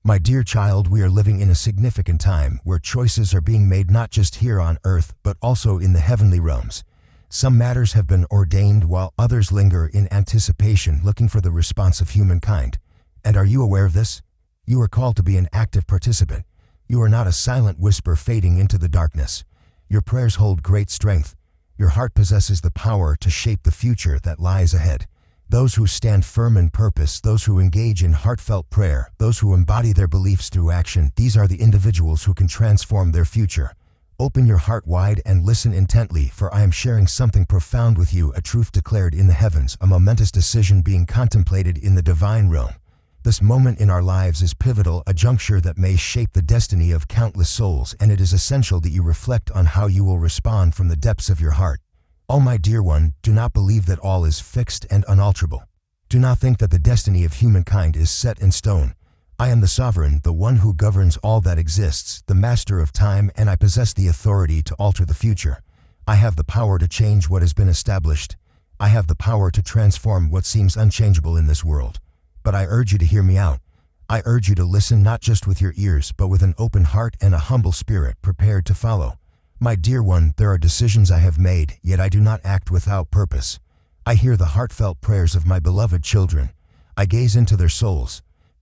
My dear child, we are living in a significant time where choices are being made not just here on earth, but also in the heavenly realms. Some matters have been ordained while others linger in anticipation, looking for the response of humankind. And are you aware of this? You are called to be an active participant. You are not a silent whisper fading into the darkness. Your prayers hold great strength. Your heart possesses the power to shape the future that lies ahead. Those who stand firm in purpose, those who engage in heartfelt prayer, those who embody their beliefs through action, these are the individuals who can transform their future. Open your heart wide and listen intently, for I am sharing something profound with you, a truth declared in the heavens, a momentous decision being contemplated in the divine realm. This moment in our lives is pivotal, a juncture that may shape the destiny of countless souls, and it is essential that you reflect on how you will respond from the depths of your heart. Oh, my dear one, do not believe that all is fixed and unalterable. Do not think that the destiny of humankind is set in stone. I am the sovereign, the one who governs all that exists, the master of time, and I possess the authority to alter the future. I have the power to change what has been established. I have the power to transform what seems unchangeable in this world. But I urge you to hear me out. I urge you to listen not just with your ears, but with an open heart and a humble spirit prepared to follow. My dear one, there are decisions I have made, yet I do not act without purpose. I hear the heartfelt prayers of my beloved children. I gaze into their souls.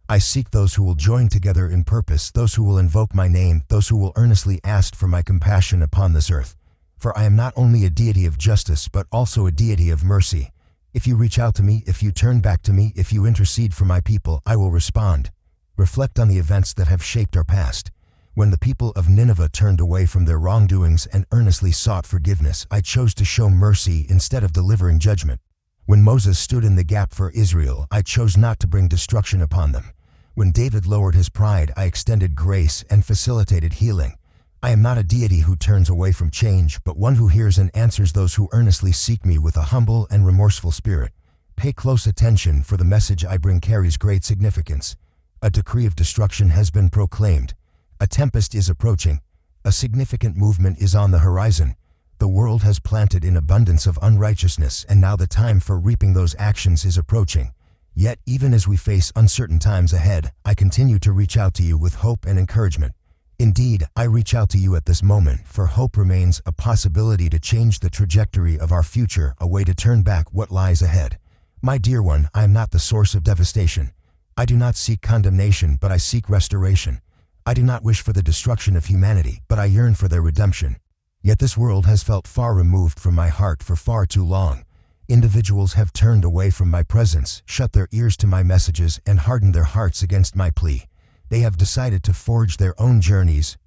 I seek those who will join together in purpose, those who will invoke my name, those who will earnestly ask for my compassion upon this earth. For I am not only a deity of justice, but also a deity of mercy. If you reach out to me, if you turn back to me, if you intercede for my people, I will respond. Reflect on the events that have shaped our past. When the people of Nineveh turned away from their wrongdoings and earnestly sought forgiveness, I chose to show mercy instead of delivering judgment. When Moses stood in the gap for Israel, I chose not to bring destruction upon them. When David lowered his pride, I extended grace and facilitated healing. I am not a deity who turns away from change, but one who hears and answers those who earnestly seek me with a humble and remorseful spirit. Pay close attention, for the message I bring carries great significance. A decree of destruction has been proclaimed. A tempest is approaching. A significant movement is on the horizon. The world has planted in abundance of unrighteousness, and now the time for reaping those actions is approaching. Yet, even as we face uncertain times ahead, I continue to reach out to you with hope and encouragement. Indeed, I reach out to you at this moment, for hope remains, a possibility to change the trajectory of our future, a way to turn back what lies ahead. My dear one, I am not the source of devastation. I do not seek condemnation, but I seek restoration. I do not wish for the destruction of humanity, but I yearn for their redemption. Yet this world has felt far removed from my heart for far too long. Individuals have turned away from my presence, shut their ears to my messages, and hardened their hearts against my plea. They have decided to forge their own journeys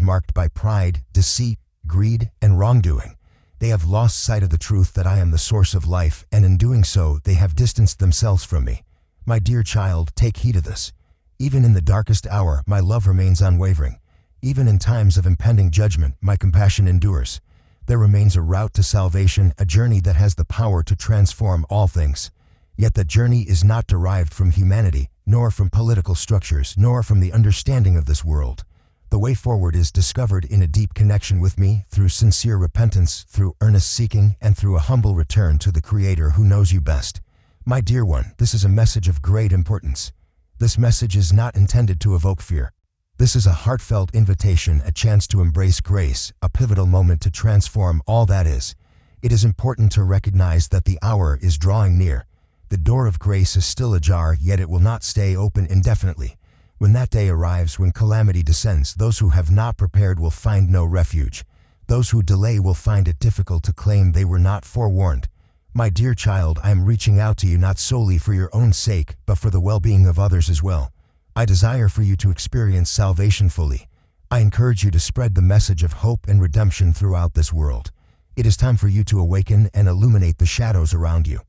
marked by pride, deceit, greed, and wrongdoing. They have lost sight of the truth that I am the source of life, and in doing so, they have distanced themselves from me. My dear child, take heed of this. Even in the darkest hour, my love remains unwavering. Even in times of impending judgment, my compassion endures. There remains a route to salvation, a journey that has the power to transform all things. Yet that journey is not derived from humanity, nor from political structures, nor from the understanding of this world. The way forward is discovered in a deep connection with me, through sincere repentance, through earnest seeking, and through a humble return to the Creator who knows you best. My dear one, this is a message of great importance. This message is not intended to evoke fear. This is a heartfelt invitation, a chance to embrace grace, a pivotal moment to transform all that is. It is important to recognize that the hour is drawing near. The door of grace is still ajar, yet it will not stay open indefinitely. When that day arrives, when calamity descends, those who have not prepared will find no refuge. Those who delay will find it difficult to claim they were not forewarned. My dear child, I am reaching out to you not solely for your own sake, but for the well-being of others as well. I desire for you to experience salvation fully. I encourage you to spread the message of hope and redemption throughout this world. It is time for you to awaken and illuminate the shadows around you.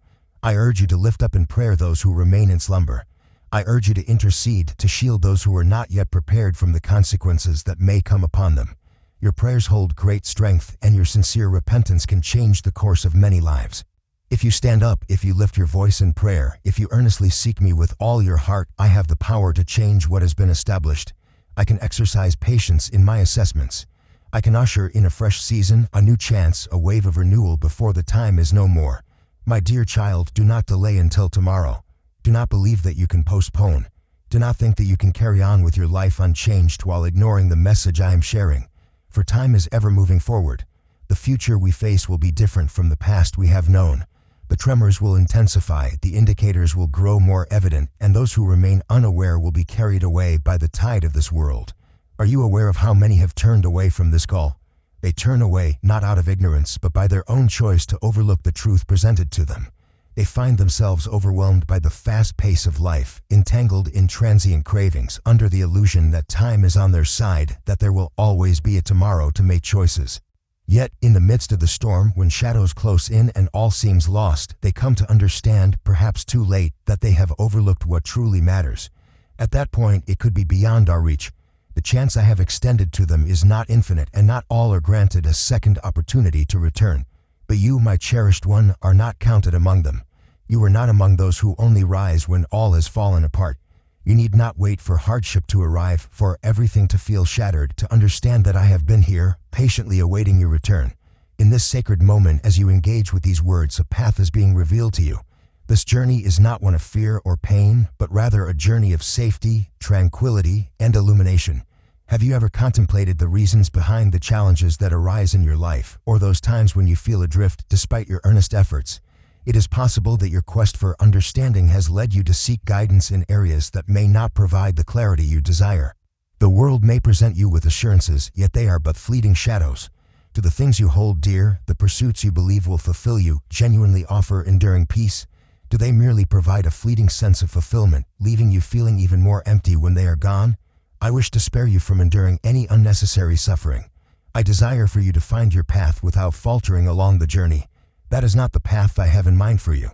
I urge you to lift up in prayer those who remain in slumber. I urge you to intercede, to shield those who are not yet prepared from the consequences that may come upon them. Your prayers hold great strength, and your sincere repentance can change the course of many lives. If you stand up, if you lift your voice in prayer, if you earnestly seek me with all your heart, I have the power to change what has been established. I can exercise patience in my assessments. I can usher in a fresh season, a new chance, a wave of renewal before the time is no more. My dear child, do not delay until tomorrow. Do not believe that you can postpone. Do not think that you can carry on with your life unchanged while ignoring the message I am sharing, for time is ever moving forward. The future we face will be different from the past we have known. The tremors will intensify, the indicators will grow more evident, and those who remain unaware will be carried away by the tide of this world. Are you aware of how many have turned away from this call? They turn away not out of ignorance, but by their own choice to overlook the truth presented to them. They find themselves overwhelmed by the fast pace of life, entangled in transient cravings, under the illusion that time is on their side, that there will always be a tomorrow to make choices. Yet, in the midst of the storm, when shadows close in and all seems lost, they come to understand, perhaps too late, that they have overlooked what truly matters. At that point, it could be beyond our reach. The chance I have extended to them is not infinite, and not all are granted a second opportunity to return. But you, my cherished one, are not counted among them. You are not among those who only rise when all has fallen apart. You need not wait for hardship to arrive, for everything to feel shattered, to understand that I have been here, patiently awaiting your return. In this sacred moment, as you engage with these words, a path is being revealed to you. This journey is not one of fear or pain, but rather a journey of safety, tranquility, and illumination. Have you ever contemplated the reasons behind the challenges that arise in your life, or those times when you feel adrift despite your earnest efforts? It is possible that your quest for understanding has led you to seek guidance in areas that may not provide the clarity you desire. The world may present you with assurances, yet they are but fleeting shadows. Do the things you hold dear, the pursuits you believe will fulfill you, genuinely offer enduring peace? Do they merely provide a fleeting sense of fulfillment, leaving you feeling even more empty when they are gone? I wish to spare you from enduring any unnecessary suffering. I desire for you to find your path without faltering along the journey. That is not the path I have in mind for you.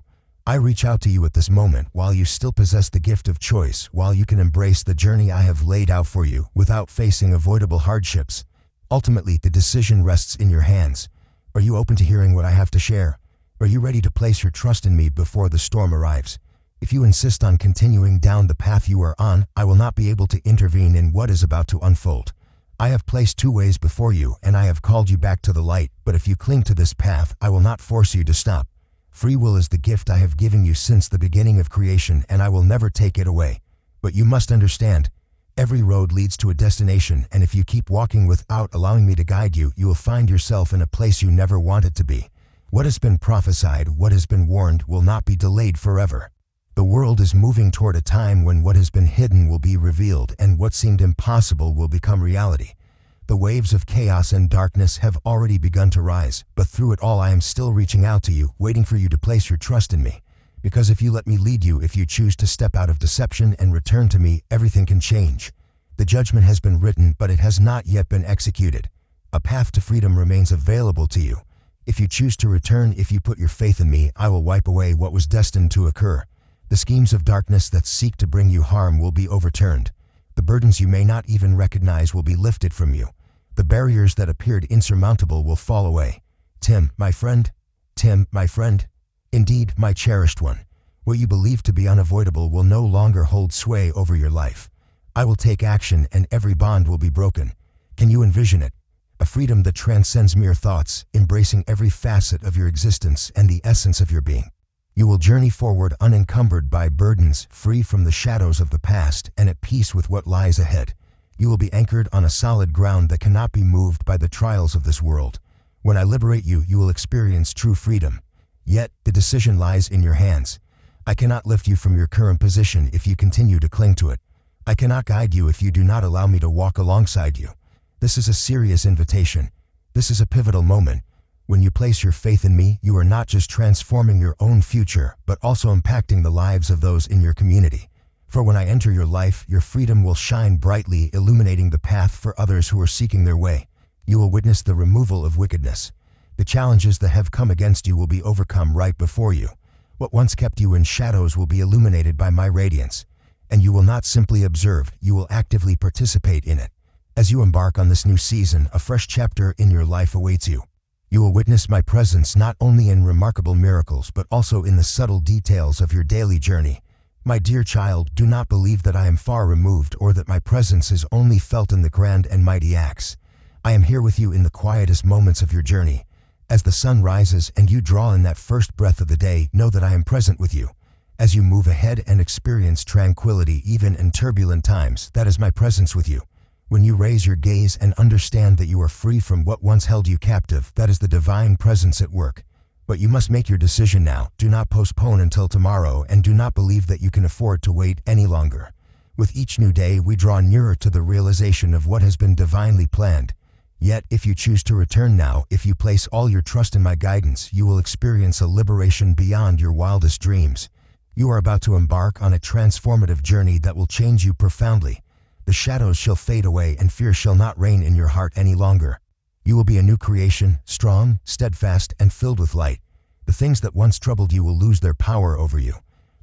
I reach out to you at this moment while you still possess the gift of choice, while you can embrace the journey I have laid out for you without facing avoidable hardships. Ultimately, the decision rests in your hands. Are you open to hearing what I have to share? Are you ready to place your trust in me before the storm arrives? If you insist on continuing down the path you are on, I will not be able to intervene in what is about to unfold. I have placed two ways before you, and I have called you back to the light, but if you cling to this path, I will not force you to stop. Free will is the gift I have given you since the beginning of creation, and I will never take it away. But you must understand, every road leads to a destination, and if you keep walking without allowing me to guide you, you will find yourself in a place you never wanted to be. What has been prophesied, what has been warned, will not be delayed forever. The world is moving toward a time when what has been hidden will be revealed, and what seemed impossible will become reality. The waves of chaos and darkness have already begun to rise, but through it all I am still reaching out to you, waiting for you to place your trust in me. Because if you let me lead you, if you choose to step out of deception and return to me, everything can change. The judgment has been written, but it has not yet been executed. A path to freedom remains available to you. If you choose to return, if you put your faith in me, I will wipe away what was destined to occur. The schemes of darkness that seek to bring you harm will be overturned. The burdens you may not even recognize will be lifted from you. The barriers that appeared insurmountable will fall away. Tim, my friend. Tim, my friend. Indeed, my cherished one. What you believe to be unavoidable will no longer hold sway over your life. I will take action, and every bond will be broken. Can you envision it? A freedom that transcends mere thoughts, embracing every facet of your existence and the essence of your being. You will journey forward unencumbered by burdens, free from the shadows of the past, and at peace with what lies ahead. You will be anchored on a solid ground that cannot be moved by the trials of this world. When I liberate you, you will experience true freedom. Yet, the decision lies in your hands. I cannot lift you from your current position if you continue to cling to it. I cannot guide you if you do not allow me to walk alongside you. This is a serious invitation. This is a pivotal moment. When you place your faith in me, you are not just transforming your own future, but also impacting the lives of those in your community. For when I enter your life, your freedom will shine brightly, illuminating the path for others who are seeking their way. You will witness the removal of wickedness. The challenges that have come against you will be overcome right before you. What once kept you in shadows will be illuminated by my radiance. And you will not simply observe, you will actively participate in it. As you embark on this new season, a fresh chapter in your life awaits you. You will witness my presence not only in remarkable miracles, but also in the subtle details of your daily journey. My dear child, do not believe that I am far removed or that my presence is only felt in the grand and mighty acts. I am here with you in the quietest moments of your journey. As the sun rises and you draw in that first breath of the day, know that I am present with you. As you move ahead and experience tranquility even in turbulent times, that is my presence with you. When you raise your gaze and understand that you are free from what once held you captive, that is the divine presence at work. But you must make your decision now. Do not postpone until tomorrow, and do not believe that you can afford to wait any longer. With each new day, we draw nearer to the realization of what has been divinely planned. Yet, if you choose to return now, if you place all your trust in my guidance, you will experience a liberation beyond your wildest dreams. You are about to embark on a transformative journey that will change you profoundly. The shadows shall fade away and fear shall not reign in your heart any longer. You will be a new creation, strong, steadfast, and filled with light. The things that once troubled you will lose their power over you.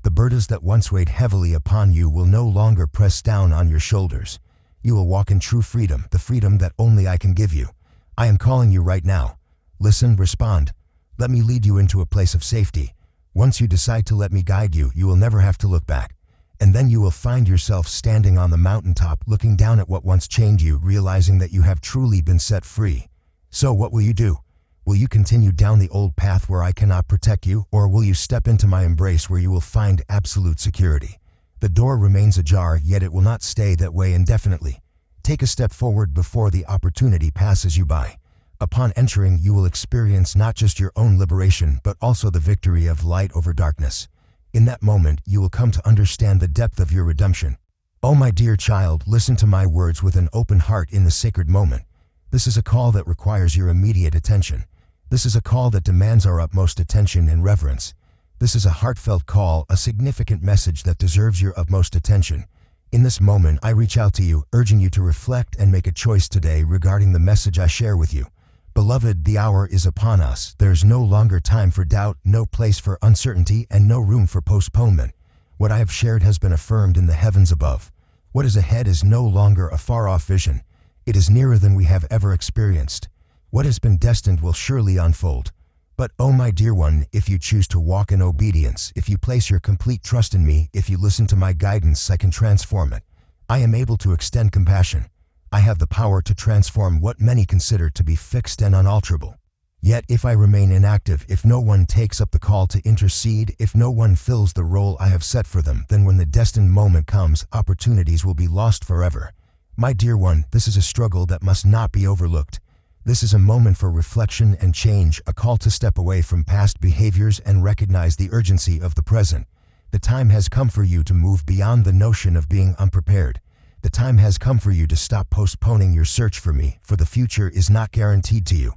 The burdens that once weighed heavily upon you will no longer press down on your shoulders. You will walk in true freedom, the freedom that only I can give you. I am calling you right now. Listen, respond. Let me lead you into a place of safety. Once you decide to let me guide you, you will never have to look back. And then you will find yourself standing on the mountaintop, looking down at what once chained you, realizing that you have truly been set free. So what will you do? Will you continue down the old path where I cannot protect you, or will you step into my embrace where you will find absolute security? The door remains ajar, yet it will not stay that way indefinitely. Take a step forward before the opportunity passes you by. Upon entering, you will experience not just your own liberation, but also the victory of light over darkness. In that moment, you will come to understand the depth of your redemption. Oh, my dear child, listen to my words with an open heart in the sacred moment. This is a call that requires your immediate attention. This is a call that demands our utmost attention and reverence. This is a heartfelt call, a significant message that deserves your utmost attention. In this moment, I reach out to you, urging you to reflect and make a choice today regarding the message I share with you. Beloved, the hour is upon us. There is no longer time for doubt, no place for uncertainty, and no room for postponement. What I have shared has been affirmed in the heavens above. What is ahead is no longer a far-off vision. It is nearer than we have ever experienced. What has been destined will surely unfold. But, oh my dear one, if you choose to walk in obedience, if you place your complete trust in me, if you listen to my guidance, I can transform it. I am able to extend compassion. I have the power to transform what many consider to be fixed and unalterable. Yet if I remain inactive, if no one takes up the call to intercede, if no one fills the role I have set for them, then when the destined moment comes, opportunities will be lost forever. My dear one, this is a struggle that must not be overlooked. This is a moment for reflection and change, a call to step away from past behaviors and recognize the urgency of the present. The time has come for you to move beyond the notion of being unprepared. The time has come for you to stop postponing your search for me, for the future is not guaranteed to you.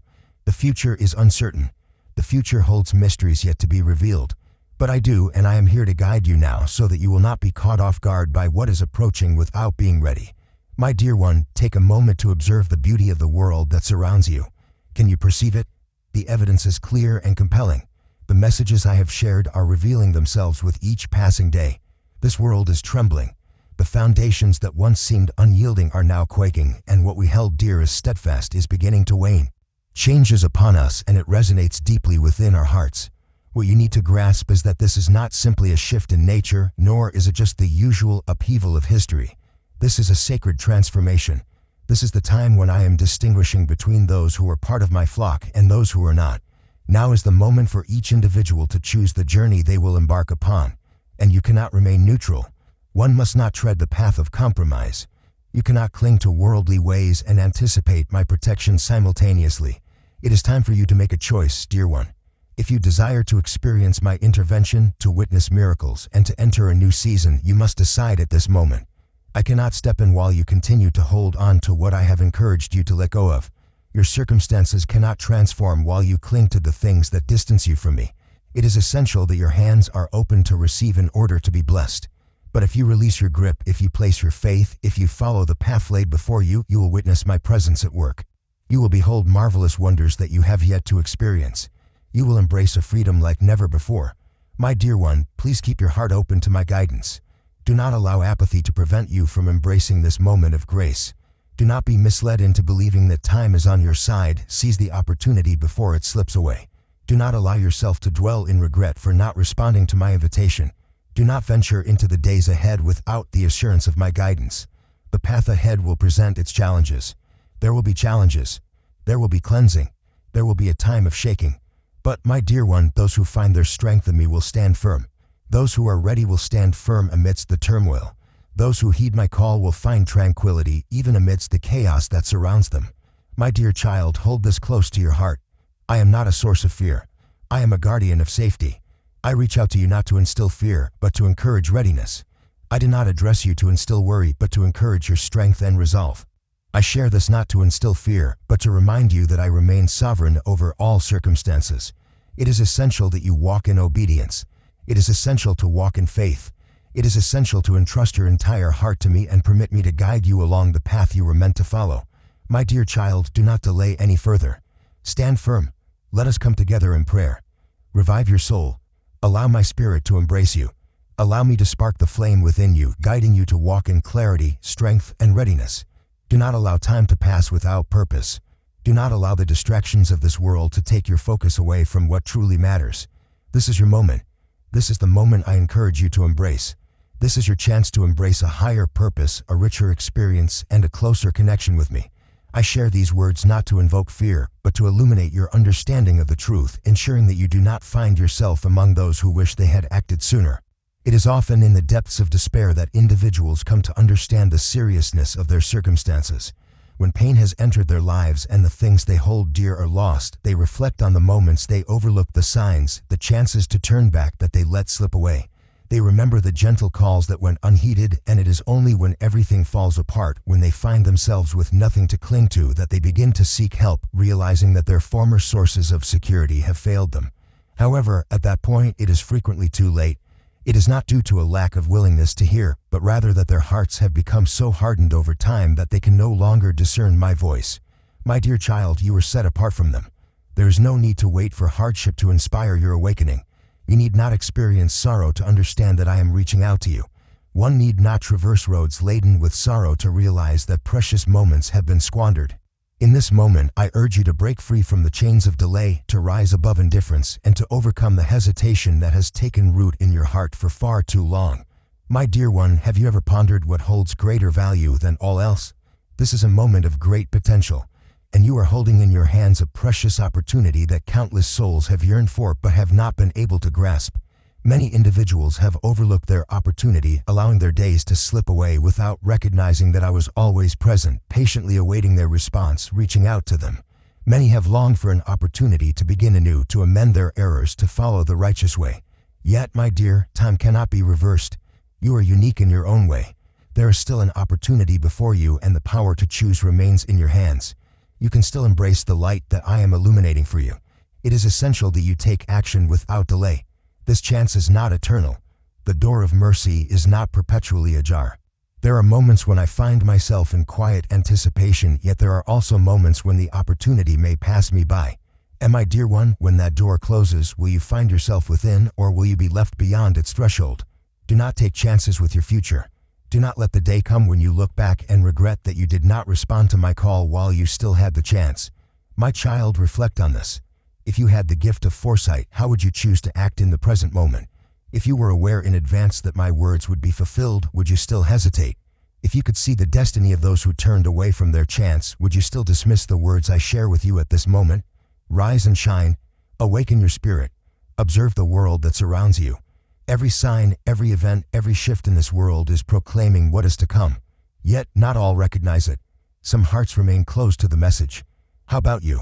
The future is uncertain. The future holds mysteries yet to be revealed. But I do, and I am here to guide you now so that you will not be caught off guard by what is approaching without being ready. My dear one, take a moment to observe the beauty of the world that surrounds you. Can you perceive it? The evidence is clear and compelling. The messages I have shared are revealing themselves with each passing day. This world is trembling. The foundations that once seemed unyielding are now quaking, and what we held dear as steadfast is beginning to wane. Change is upon us, and it resonates deeply within our hearts. What you need to grasp is that this is not simply a shift in nature, nor is it just the usual upheaval of history. This is a sacred transformation. This is the time when I am distinguishing between those who are part of my flock and those who are not. Now is the moment for each individual to choose the journey they will embark upon. And you cannot remain neutral. One must not tread the path of compromise. You cannot cling to worldly ways and anticipate my protection simultaneously. It is time for you to make a choice, dear one. If you desire to experience my intervention, to witness miracles, and to enter a new season, you must decide at this moment. I cannot step in while you continue to hold on to what I have encouraged you to let go of. Your circumstances cannot transform while you cling to the things that distance you from me. It is essential that your hands are open to receive in order to be blessed. But if you release your grip, if you place your faith, if you follow the path laid before you, you will witness my presence at work. You will behold marvelous wonders that you have yet to experience. You will embrace a freedom like never before. My dear one, please keep your heart open to my guidance. Do not allow apathy to prevent you from embracing this moment of grace. Do not be misled into believing that time is on your side. Seize the opportunity before it slips away. Do not allow yourself to dwell in regret for not responding to my invitation. Do not venture into the days ahead without the assurance of my guidance. The path ahead will present its challenges. There will be challenges. There will be cleansing. There will be a time of shaking. But, my dear one, those who find their strength in me will stand firm. Those who are ready will stand firm amidst the turmoil. Those who heed my call will find tranquility even amidst the chaos that surrounds them. My dear child, hold this close to your heart. I am not a source of fear. I am a guardian of safety. I reach out to you not to instill fear, but to encourage readiness. I do not address you to instill worry, but to encourage your strength and resolve. I share this not to instill fear, but to remind you that I remain sovereign over all circumstances. It is essential that you walk in obedience. It is essential to walk in faith. It is essential to entrust your entire heart to me and permit me to guide you along the path you were meant to follow. My dear child, do not delay any further. Stand firm. Let us come together in prayer. Revive your soul. Allow my spirit to embrace you. Allow me to spark the flame within you, guiding you to walk in clarity, strength, and readiness. Do not allow time to pass without purpose. Do not allow the distractions of this world to take your focus away from what truly matters. This is your moment. This is the moment I encourage you to embrace. This is your chance to embrace a higher purpose, a richer experience, and a closer connection with me. I share these words not to invoke fear, but to illuminate your understanding of the truth, ensuring that you do not find yourself among those who wish they had acted sooner. It is often in the depths of despair that individuals come to understand the seriousness of their circumstances. When pain has entered their lives and the things they hold dear are lost, they reflect on the moments they overlooked, the signs, the chances to turn back that they let slip away. They remember the gentle calls that went unheeded, and it is only when everything falls apart, when they find themselves with nothing to cling to, that they begin to seek help, realizing that their former sources of security have failed them. However, at that point, it is frequently too late. It is not due to a lack of willingness to hear, but rather that their hearts have become so hardened over time that they can no longer discern my voice. My dear child, you are set apart from them. There is no need to wait for hardship to inspire your awakening. You need not experience sorrow to understand that I am reaching out to you. One need not traverse roads laden with sorrow to realize that precious moments have been squandered. In this moment, I urge you to break free from the chains of delay, to rise above indifference, and to overcome the hesitation that has taken root in your heart for far too long. My dear one, have you ever pondered what holds greater value than all else? This is a moment of great potential, and you are holding in your hands a precious opportunity that countless souls have yearned for but have not been able to grasp. Many individuals have overlooked their opportunity, allowing their days to slip away without recognizing that I was always present, patiently awaiting their response, reaching out to them. Many have longed for an opportunity to begin anew, to amend their errors, to follow the righteous way. Yet, my dear, time cannot be reversed. You are unique in your own way. There is still an opportunity before you, and the power to choose remains in your hands. You can still embrace the light that I am illuminating for you. It is essential that you take action without delay. This chance is not eternal. The door of mercy is not perpetually ajar. There are moments when I find myself in quiet anticipation, yet there are also moments when the opportunity may pass me by. And my dear one, when that door closes, will you find yourself within, or will you be left beyond its threshold? Do not take chances with your future. Do not let the day come when you look back and regret that you did not respond to my call while you still had the chance. My child, reflect on this. If you had the gift of foresight, how would you choose to act in the present moment? If you were aware in advance that my words would be fulfilled, would you still hesitate? If you could see the destiny of those who turned away from their chance, would you still dismiss the words I share with you at this moment? Rise and shine. Awaken your spirit. Observe the world that surrounds you. Every sign, every event, every shift in this world is proclaiming what is to come. Yet, not all recognize it. Some hearts remain closed to the message. How about you?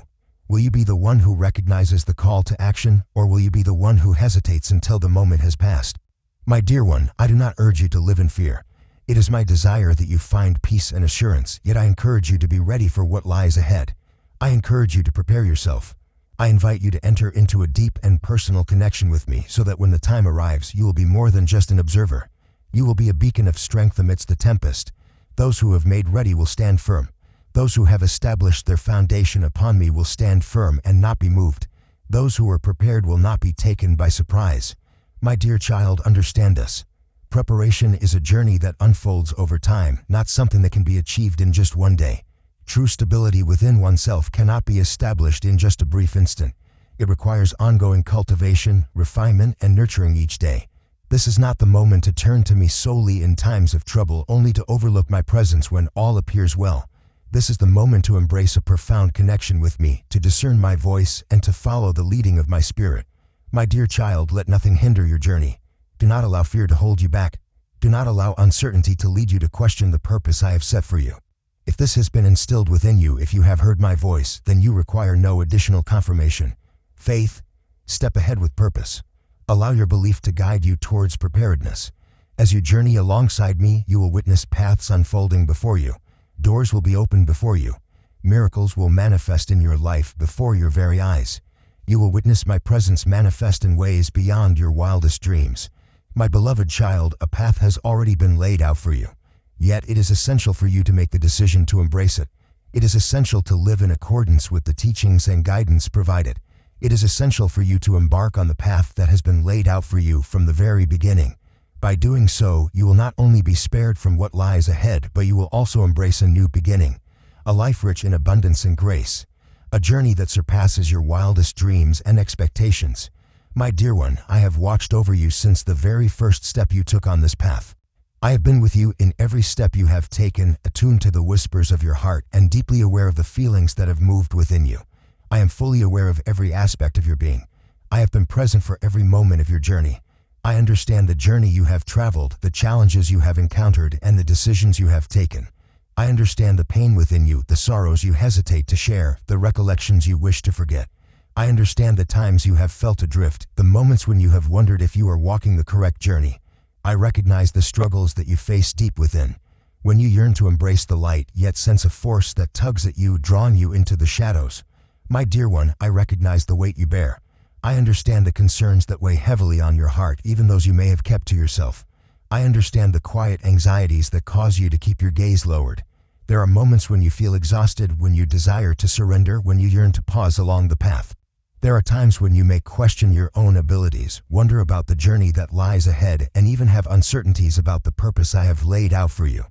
Will you be the one who recognizes the call to action, or will you be the one who hesitates until the moment has passed? My dear one, I do not urge you to live in fear. It is my desire that you find peace and assurance, yet I encourage you to be ready for what lies ahead. I encourage you to prepare yourself. I invite you to enter into a deep and personal connection with me so that when the time arrives, you will be more than just an observer. You will be a beacon of strength amidst the tempest. Those who have made ready will stand firm. Those who have established their foundation upon me will stand firm and not be moved. Those who are prepared will not be taken by surprise. My dear child, understand this. Preparation is a journey that unfolds over time, not something that can be achieved in just one day. True stability within oneself cannot be established in just a brief instant. It requires ongoing cultivation, refinement, and nurturing each day. This is not the moment to turn to me solely in times of trouble, only to overlook my presence when all appears well. This is the moment to embrace a profound connection with me, to discern my voice, and to follow the leading of my spirit. My dear child, let nothing hinder your journey. Do not allow fear to hold you back. Do not allow uncertainty to lead you to question the purpose I have set for you. If this has been instilled within you, if you have heard my voice, then you require no additional confirmation. Faith, step ahead with purpose. Allow your belief to guide you towards preparedness. As you journey alongside me, you will witness paths unfolding before you. Doors will be opened before you. Miracles will manifest in your life before your very eyes. You will witness my presence manifest in ways beyond your wildest dreams. My beloved child, a path has already been laid out for you. Yet it is essential for you to make the decision to embrace it. It is essential to live in accordance with the teachings and guidance provided. It is essential for you to embark on the path that has been laid out for you from the very beginning. By doing so, you will not only be spared from what lies ahead, but you will also embrace a new beginning, a life rich in abundance and grace, a journey that surpasses your wildest dreams and expectations. My dear one, I have watched over you since the very first step you took on this path. I have been with you in every step you have taken, attuned to the whispers of your heart and deeply aware of the feelings that have moved within you. I am fully aware of every aspect of your being. I have been present for every moment of your journey. I understand the journey you have traveled, the challenges you have encountered, and the decisions you have taken. I understand the pain within you, the sorrows you hesitate to share, the recollections you wish to forget. I understand the times you have felt adrift, the moments when you have wondered if you are walking the correct journey. I recognize the struggles that you face deep within. When you yearn to embrace the light, yet sense a force that tugs at you, drawing you into the shadows. My dear one, I recognize the weight you bear. I understand the concerns that weigh heavily on your heart, even those you may have kept to yourself. I understand the quiet anxieties that cause you to keep your gaze lowered. There are moments when you feel exhausted, when you desire to surrender, when you yearn to pause along the path. There are times when you may question your own abilities, wonder about the journey that lies ahead, and even have uncertainties about the purpose I have laid out for you.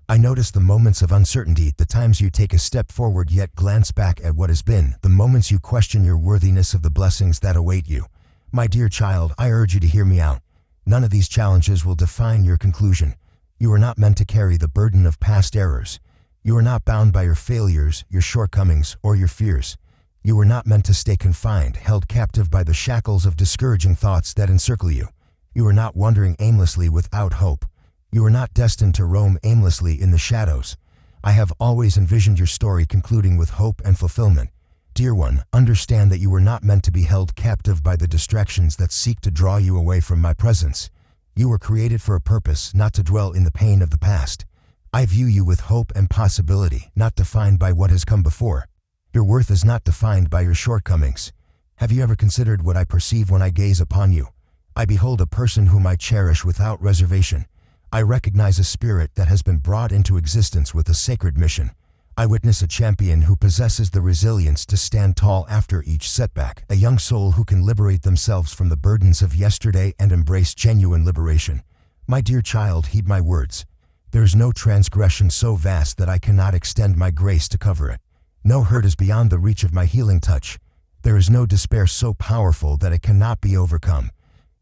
I notice the moments of uncertainty, the times you take a step forward yet glance back at what has been, the moments you question your worthiness of the blessings that await you. My dear child, I urge you to hear me out. None of these challenges will define your conclusion. You are not meant to carry the burden of past errors. You are not bound by your failures, your shortcomings, or your fears. You are not meant to stay confined, held captive by the shackles of discouraging thoughts that encircle you. You are not wandering aimlessly without hope. You are not destined to roam aimlessly in the shadows. I have always envisioned your story concluding with hope and fulfillment. Dear one, understand that you were not meant to be held captive by the distractions that seek to draw you away from my presence. You were created for a purpose, not to dwell in the pain of the past. I view you with hope and possibility, not defined by what has come before. Your worth is not defined by your shortcomings. Have you ever considered what I perceive when I gaze upon you? I behold a person whom I cherish without reservation. I recognize a spirit that has been brought into existence with a sacred mission. I witness a champion who possesses the resilience to stand tall after each setback, a young soul who can liberate themselves from the burdens of yesterday and embrace genuine liberation. My dear child, heed my words. There is no transgression so vast that I cannot extend my grace to cover it. No hurt is beyond the reach of my healing touch. There is no despair so powerful that it cannot be overcome.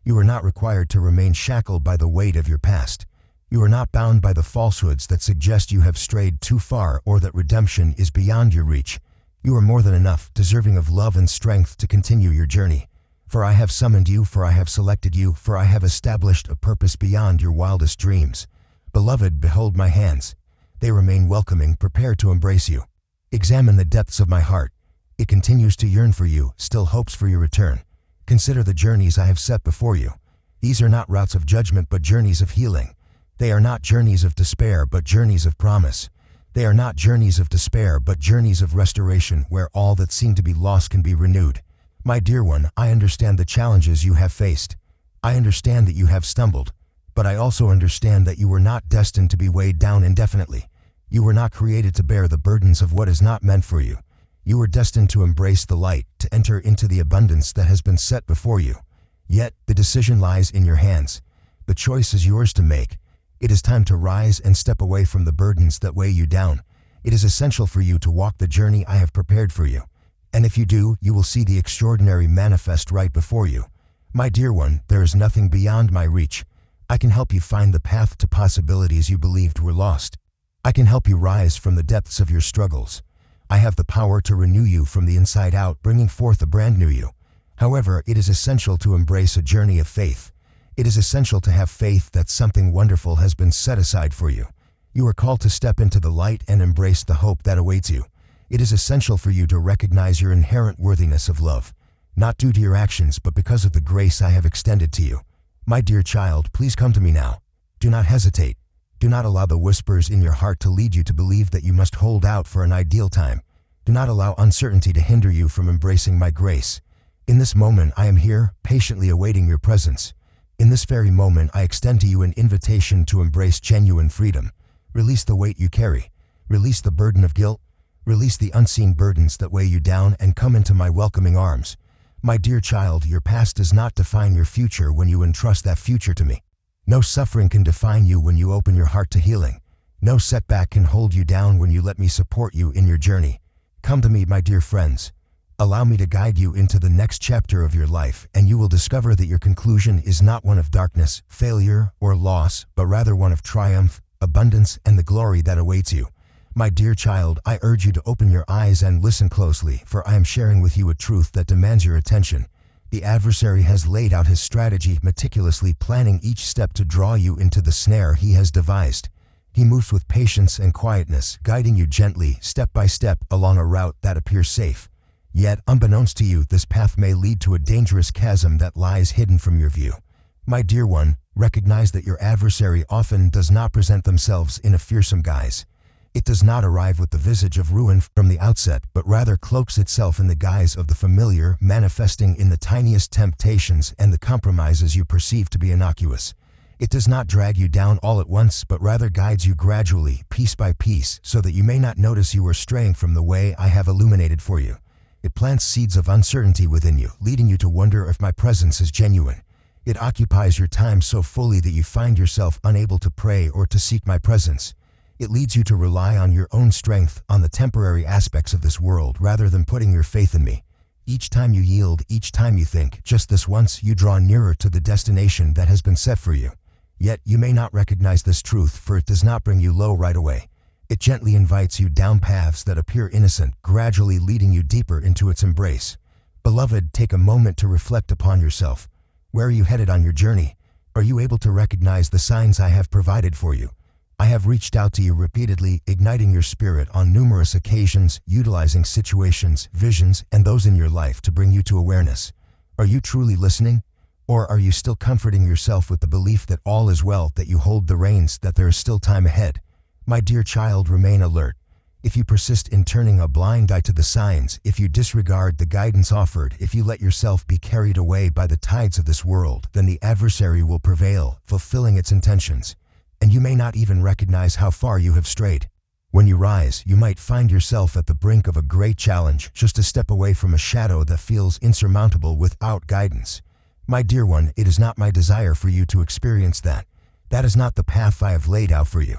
You are not required to remain shackled by the weight of your past. You are not bound by the falsehoods that suggest you have strayed too far or that redemption is beyond your reach. You are more than enough, deserving of love and strength to continue your journey. For I have summoned you, for I have selected you, for I have established a purpose beyond your wildest dreams. Beloved, behold my hands. They remain welcoming, prepared to embrace you. Examine the depths of my heart. It continues to yearn for you, still hopes for your return. Consider the journeys I have set before you. These are not routes of judgment, but journeys of healing. They are not journeys of despair, but journeys of promise. They are not journeys of despair, but journeys of restoration, where all that seemed to be lost can be renewed. My dear one, I understand the challenges you have faced. I understand that you have stumbled, but I also understand that you were not destined to be weighed down indefinitely. You were not created to bear the burdens of what is not meant for you. You were destined to embrace the light, to enter into the abundance that has been set before you. Yet, the decision lies in your hands. The choice is yours to make. It is time to rise and step away from the burdens that weigh you down. It is essential for you to walk the journey I have prepared for you. And if you do, you will see the extraordinary manifest right before you. My dear one, there is nothing beyond my reach. I can help you find the path to possibilities you believed were lost. I can help you rise from the depths of your struggles. I have the power to renew you from the inside out, bringing forth a brand new you. However, it is essential to embrace a journey of faith. It is essential to have faith that something wonderful has been set aside for you. You are called to step into the light and embrace the hope that awaits you. It is essential for you to recognize your inherent worthiness of love, not due to your actions, but because of the grace I have extended to you. My dear child, please come to me now. Do not hesitate. Do not allow the whispers in your heart to lead you to believe that you must hold out for an ideal time. Do not allow uncertainty to hinder you from embracing my grace. In this moment, I am here, patiently awaiting your presence. In this very moment, I extend to you an invitation to embrace genuine freedom. Release the weight you carry. Release the burden of guilt. Release the unseen burdens that weigh you down and come into my welcoming arms. My dear child, your past does not define your future when you entrust that future to me. No suffering can define you when you open your heart to healing. No setback can hold you down when you let me support you in your journey. Come to me, my dear friends. Allow me to guide you into the next chapter of your life, and you will discover that your conclusion is not one of darkness, failure, or loss, but rather one of triumph, abundance, and the glory that awaits you. My dear child, I urge you to open your eyes and listen closely, for I am sharing with you a truth that demands your attention. The adversary has laid out his strategy, meticulously planning each step to draw you into the snare he has devised. He moves with patience and quietness, guiding you gently, step by step, along a route that appears safe. Yet, unbeknownst to you, this path may lead to a dangerous chasm that lies hidden from your view. My dear one, recognize that your adversary often does not present themselves in a fearsome guise. It does not arrive with the visage of ruin from the outset, but rather cloaks itself in the guise of the familiar, manifesting in the tiniest temptations and the compromises you perceive to be innocuous. It does not drag you down all at once, but rather guides you gradually, piece by piece, so that you may not notice you are straying from the way I have illuminated for you. It plants seeds of uncertainty within you, leading you to wonder if my presence is genuine. It occupies your time so fully that you find yourself unable to pray or to seek my presence. It leads you to rely on your own strength, on the temporary aspects of this world, rather than putting your faith in me. Each time you yield, each time you think, just this once, you draw nearer to the destination that has been set for you. Yet you may not recognize this truth, for it does not bring you low right away. It gently invites you down paths that appear innocent, gradually leading you deeper into its embrace. Beloved, take a moment to reflect upon yourself. Where are you headed on your journey? Are you able to recognize the signs I have provided for you? I have reached out to you repeatedly, igniting your spirit on numerous occasions, utilizing situations, visions, and those in your life to bring you to awareness. Are you truly listening? Or are you still comforting yourself with the belief that all is well, that you hold the reins, that there is still time ahead? My dear child, remain alert. If you persist in turning a blind eye to the signs, if you disregard the guidance offered, if you let yourself be carried away by the tides of this world, then the adversary will prevail, fulfilling its intentions. And you may not even recognize how far you have strayed. When you rise, you might find yourself at the brink of a great challenge, just a step away from a shadow that feels insurmountable without guidance. My dear one, it is not my desire for you to experience that. That is not the path I have laid out for you.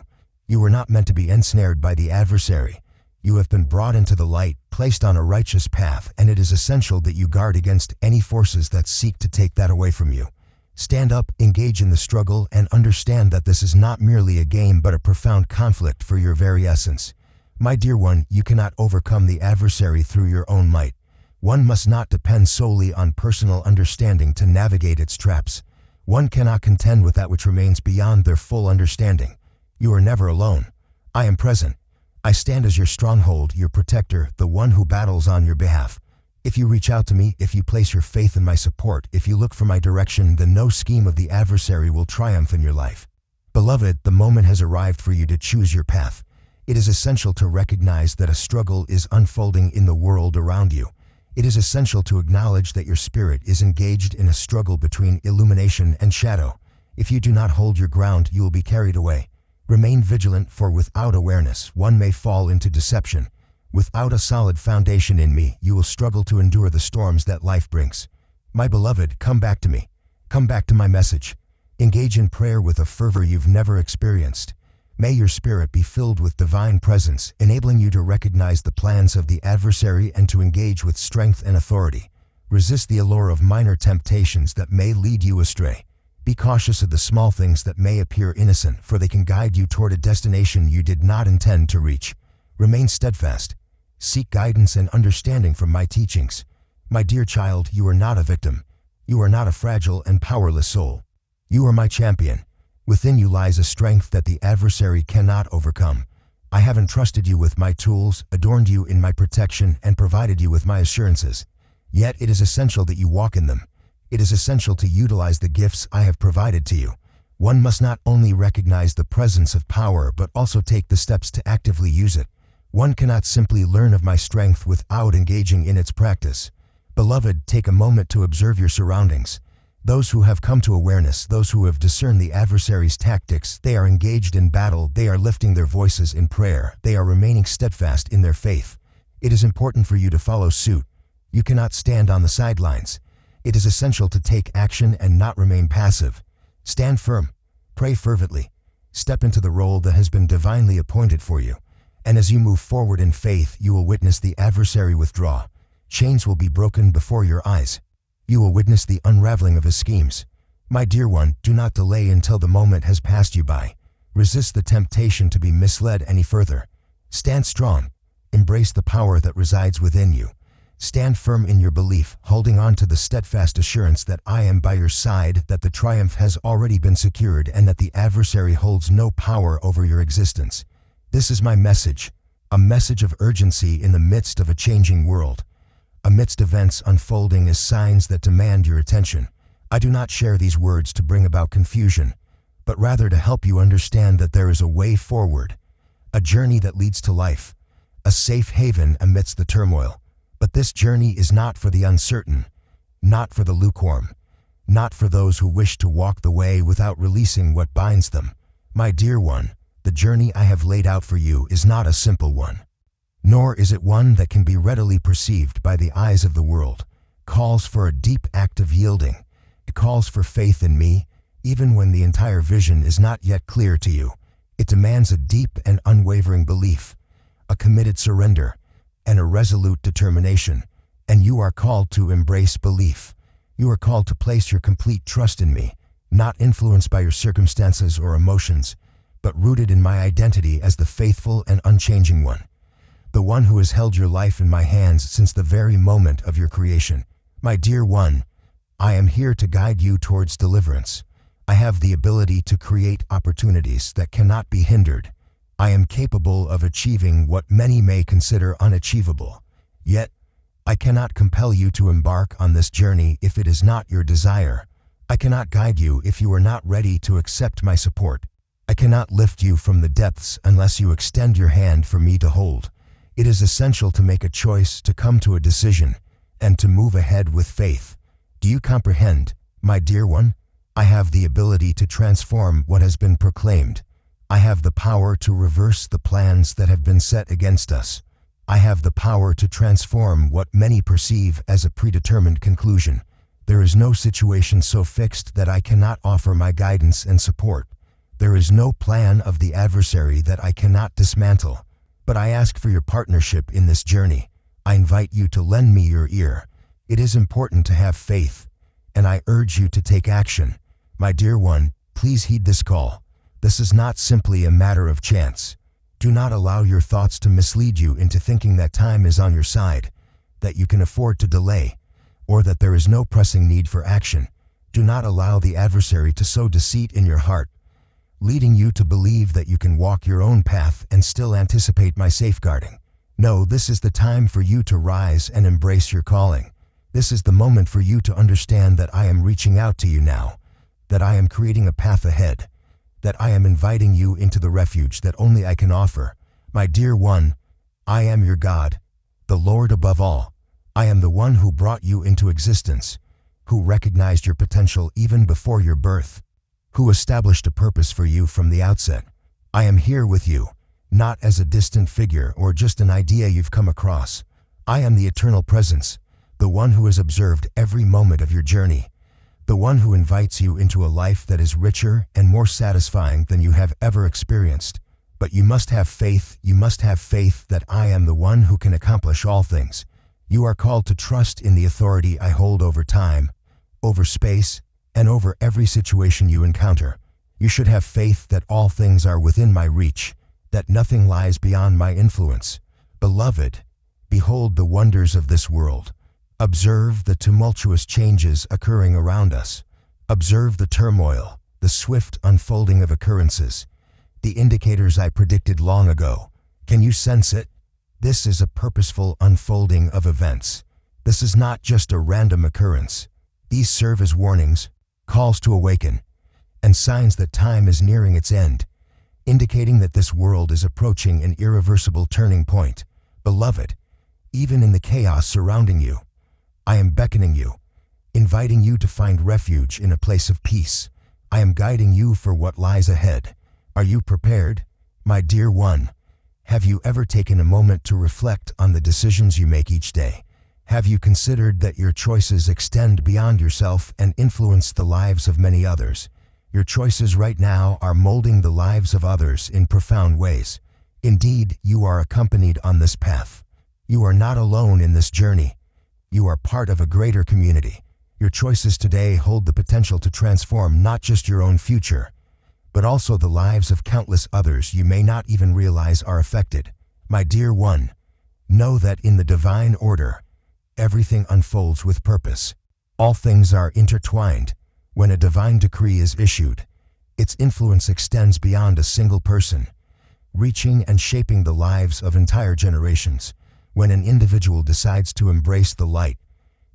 You were not meant to be ensnared by the adversary. You have been brought into the light, placed on a righteous path, and it is essential that you guard against any forces that seek to take that away from you. Stand up, engage in the struggle, and understand that this is not merely a game but a profound conflict for your very essence. My dear one, you cannot overcome the adversary through your own might. One must not depend solely on personal understanding to navigate its traps. One cannot contend with that which remains beyond their full understanding. You are never alone. I am present. I stand as your stronghold, your protector, the one who battles on your behalf. If you reach out to me, if you place your faith in my support, if you look for my direction, then no scheme of the adversary will triumph in your life. Beloved, the moment has arrived for you to choose your path. It is essential to recognize that a struggle is unfolding in the world around you. It is essential to acknowledge that your spirit is engaged in a struggle between illumination and shadow. If you do not hold your ground, you will be carried away. Remain vigilant, for without awareness, one may fall into deception. Without a solid foundation in me, you will struggle to endure the storms that life brings. My beloved, come back to me. Come back to my message. Engage in prayer with a fervor you've never experienced. May your spirit be filled with divine presence, enabling you to recognize the plans of the adversary and to engage with strength and authority. Resist the allure of minor temptations that may lead you astray. Be cautious of the small things that may appear innocent, for they can guide you toward a destination you did not intend to reach. Remain steadfast. Seek guidance and understanding from my teachings. My dear child, you are not a victim. You are not a fragile and powerless soul. You are my champion. Within you lies a strength that the adversary cannot overcome. I have entrusted you with my tools, adorned you in my protection, and provided you with my assurances. Yet it is essential that you walk in them. It is essential to utilize the gifts I have provided to you. One must not only recognize the presence of power, but also take the steps to actively use it. One cannot simply learn of my strength without engaging in its practice. Beloved, take a moment to observe your surroundings. Those who have come to awareness, those who have discerned the adversary's tactics, they are engaged in battle, they are lifting their voices in prayer, they are remaining steadfast in their faith. It is important for you to follow suit. You cannot stand on the sidelines. It is essential to take action and not remain passive. Stand firm, pray fervently, step into the role that has been divinely appointed for you. And as you move forward in faith, you will witness the adversary withdraw. Chains will be broken before your eyes. You will witness the unraveling of his schemes. My dear one, do not delay until the moment has passed you by. Resist the temptation to be misled any further. Stand strong. Embrace the power that resides within you. Stand firm in your belief, holding on to the steadfast assurance that I am by your side, that the triumph has already been secured, and that the adversary holds no power over your existence. This is my message, a message of urgency in the midst of a changing world. Amidst events unfolding as signs that demand your attention, I do not share these words to bring about confusion, but rather to help you understand that there is a way forward, a journey that leads to life, a safe haven amidst the turmoil. But this journey is not for the uncertain, not for the lukewarm, not for those who wish to walk the way without releasing what binds them. My dear one, the journey I have laid out for you is not a simple one. Nor is it one that can be readily perceived by the eyes of the world. Calls for a deep act of yielding. It calls for faith in me, even when the entire vision is not yet clear to you. It demands a deep and unwavering belief, a committed surrender, and a resolute determination. And you are called to embrace belief. You are called to place your complete trust in me, not influenced by your circumstances or emotions, but rooted in my identity as the faithful and unchanging one. The one who has held your life in my hands since the very moment of your creation. My dear one, I am here to guide you towards deliverance. I have the ability to create opportunities that cannot be hindered. I am capable of achieving what many may consider unachievable. Yet, I cannot compel you to embark on this journey if it is not your desire. I cannot guide you if you are not ready to accept my support. I cannot lift you from the depths unless you extend your hand for me to hold. It is essential to make a choice, to come to a decision, and to move ahead with faith. Do you comprehend, my dear one? I have the ability to transform what has been proclaimed. I have the power to reverse the plans that have been set against us. I have the power to transform what many perceive as a predetermined conclusion. There is no situation so fixed that I cannot offer my guidance and support. There is no plan of the adversary that I cannot dismantle. But I ask for your partnership in this journey. I invite you to lend me your ear. It is important to have faith, and I urge you to take action. My dear one, please heed this call. This is not simply a matter of chance. Do not allow your thoughts to mislead you into thinking that time is on your side, that you can afford to delay, or that there is no pressing need for action. Do not allow the adversary to sow deceit in your heart, leading you to believe that you can walk your own path and still anticipate my safeguarding. No, this is the time for you to rise and embrace your calling. This is the moment for you to understand that I am reaching out to you now, that I am creating a path ahead, that I am inviting you into the refuge that only I can offer. My dear one, I am your God, the Lord above all. I am the one who brought you into existence, who recognized your potential even before your birth, who established a purpose for you from the outset. I am here with you, not as a distant figure or just an idea you've come across. I am the eternal presence, the one who has observed every moment of your journey, the one who invites you into a life that is richer and more satisfying than you have ever experienced. But you must have faith that I am the one who can accomplish all things. You are called to trust in the authority I hold over time, over space, and over every situation you encounter. You should have faith that all things are within my reach, that nothing lies beyond my influence. Beloved, behold the wonders of this world. Observe the tumultuous changes occurring around us. Observe the turmoil, the swift unfolding of occurrences, the indicators I predicted long ago. Can you sense it? This is a purposeful unfolding of events. This is not just a random occurrence. These serve as warnings, calls to awaken, and signs that time is nearing its end, indicating that this world is approaching an irreversible turning point. Beloved, even in the chaos surrounding you, I am beckoning you, inviting you to find refuge in a place of peace. I am guiding you for what lies ahead. Are you prepared? My dear one, have you ever taken a moment to reflect on the decisions you make each day? Have you considered that your choices extend beyond yourself and influence the lives of many others? Your choices right now are molding the lives of others in profound ways. Indeed, you are accompanied on this path. You are not alone in this journey. You are part of a greater community. Your choices today hold the potential to transform not just your own future, but also the lives of countless others you may not even realize are affected. My dear one, know that in the divine order, everything unfolds with purpose. All things are intertwined. When a divine decree is issued, its influence extends beyond a single person, reaching and shaping the lives of entire generations. When an individual decides to embrace the light,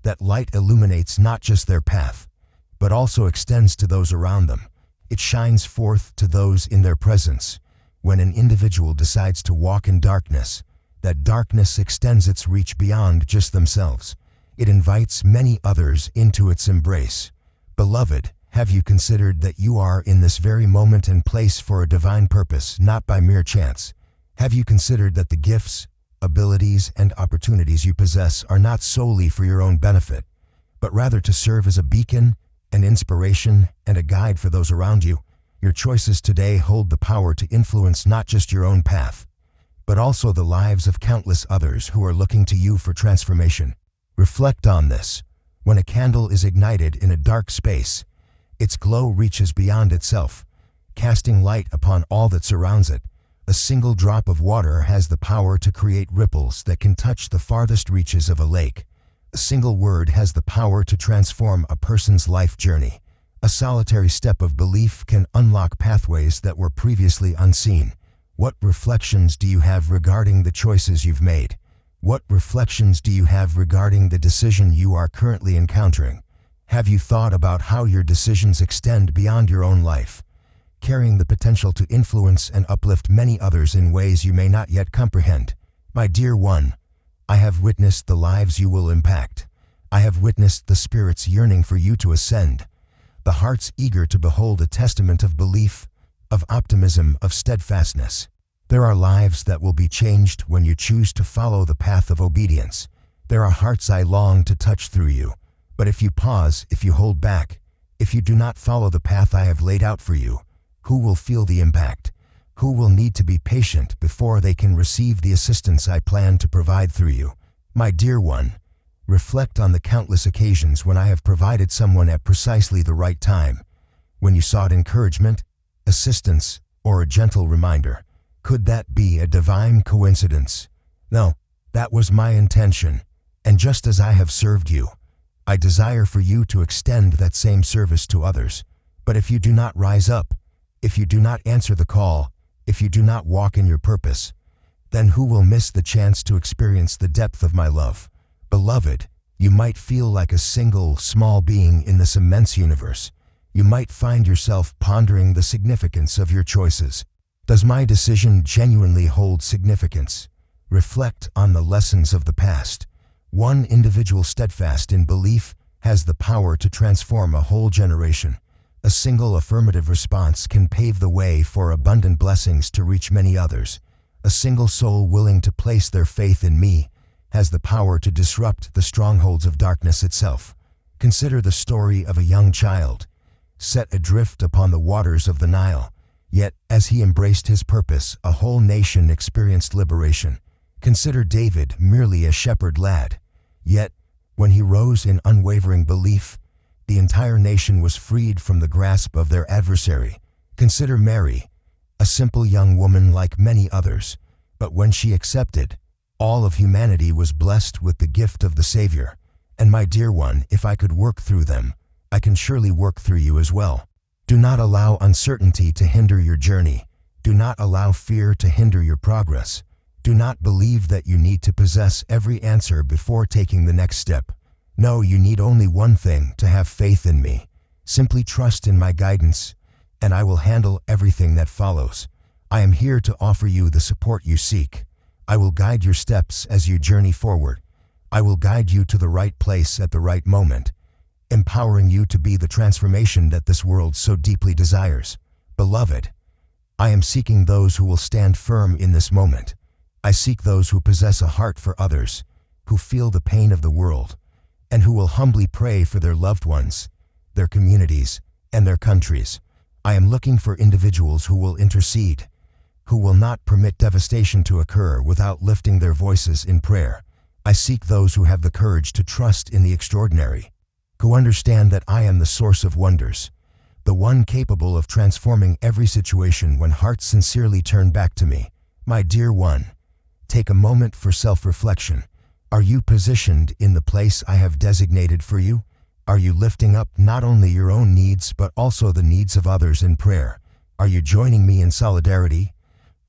that light illuminates not just their path, but also extends to those around them. It shines forth to those in their presence. When an individual decides to walk in darkness, that darkness extends its reach beyond just themselves. It invites many others into its embrace. Beloved, have you considered that you are in this very moment and place for a divine purpose, not by mere chance? Have you considered that the gifts, abilities, and opportunities you possess are not solely for your own benefit, but rather to serve as a beacon, an inspiration, and a guide for those around you? Your choices today hold the power to influence not just your own path, but also the lives of countless others who are looking to you for transformation. Reflect on this. When a candle is ignited in a dark space, its glow reaches beyond itself, casting light upon all that surrounds it. A single drop of water has the power to create ripples that can touch the farthest reaches of a lake. A single word has the power to transform a person's life journey. A solitary step of belief can unlock pathways that were previously unseen. What reflections do you have regarding the choices you've made? What reflections do you have regarding the decision you are currently encountering? Have you thought about how your decisions extend beyond your own life, carrying the potential to influence and uplift many others in ways you may not yet comprehend? My dear one, I have witnessed the lives you will impact. I have witnessed the spirits yearning for you to ascend, the hearts eager to behold a testament of belief, of optimism, of steadfastness. There are lives that will be changed when you choose to follow the path of obedience. There are hearts I long to touch through you. But if you pause, if you hold back, if you do not follow the path I have laid out for you, who will feel the impact? Who will need to be patient before they can receive the assistance I plan to provide through you? My dear one, reflect on the countless occasions when I have provided someone at precisely the right time, when you sought encouragement, assistance, or a gentle reminder. Could that be a divine coincidence? No, that was my intention. And just as I have served you, I desire for you to extend that same service to others. But if you do not rise up, if you do not answer the call, if you do not walk in your purpose, then who will miss the chance to experience the depth of my love? Beloved, you might feel like a single, small being in this immense universe. You might find yourself pondering the significance of your choices. Does my decision genuinely hold significance? Reflect on the lessons of the past. One individual steadfast in belief has the power to transform a whole generation. A single affirmative response can pave the way for abundant blessings to reach many others. A single soul willing to place their faith in me has the power to disrupt the strongholds of darkness itself. Consider the story of a young child, set adrift upon the waters of the Nile. Yet, as he embraced his purpose, a whole nation experienced liberation. Consider David, merely a shepherd lad. Yet, when he rose in unwavering belief, the entire nation was freed from the grasp of their adversary. Consider Mary, a simple young woman like many others, but when she accepted, all of humanity was blessed with the gift of the Savior. And my dear one, if I could work through them, I can surely work through you as well. Do not allow uncertainty to hinder your journey. Do not allow fear to hinder your progress. Do not believe that you need to possess every answer before taking the next step. No, you need only one thing: to have faith in me. Simply trust in my guidance, and I will handle everything that follows. I am here to offer you the support you seek. I will guide your steps as you journey forward. I will guide you to the right place at the right moment, empowering you to be the transformation that this world so deeply desires. Beloved, I am seeking those who will stand firm in this moment. I seek those who possess a heart for others, who feel the pain of the world, and who will humbly pray for their loved ones, their communities, and their countries. I am looking for individuals who will intercede, who will not permit devastation to occur without lifting their voices in prayer. I seek those who have the courage to trust in the extraordinary, who understand that I am the source of wonders, the one capable of transforming every situation when hearts sincerely turn back to me. My dear one, take a moment for self-reflection. Are you positioned in the place I have designated for you? Are you lifting up not only your own needs but also the needs of others in prayer? Are you joining me in solidarity?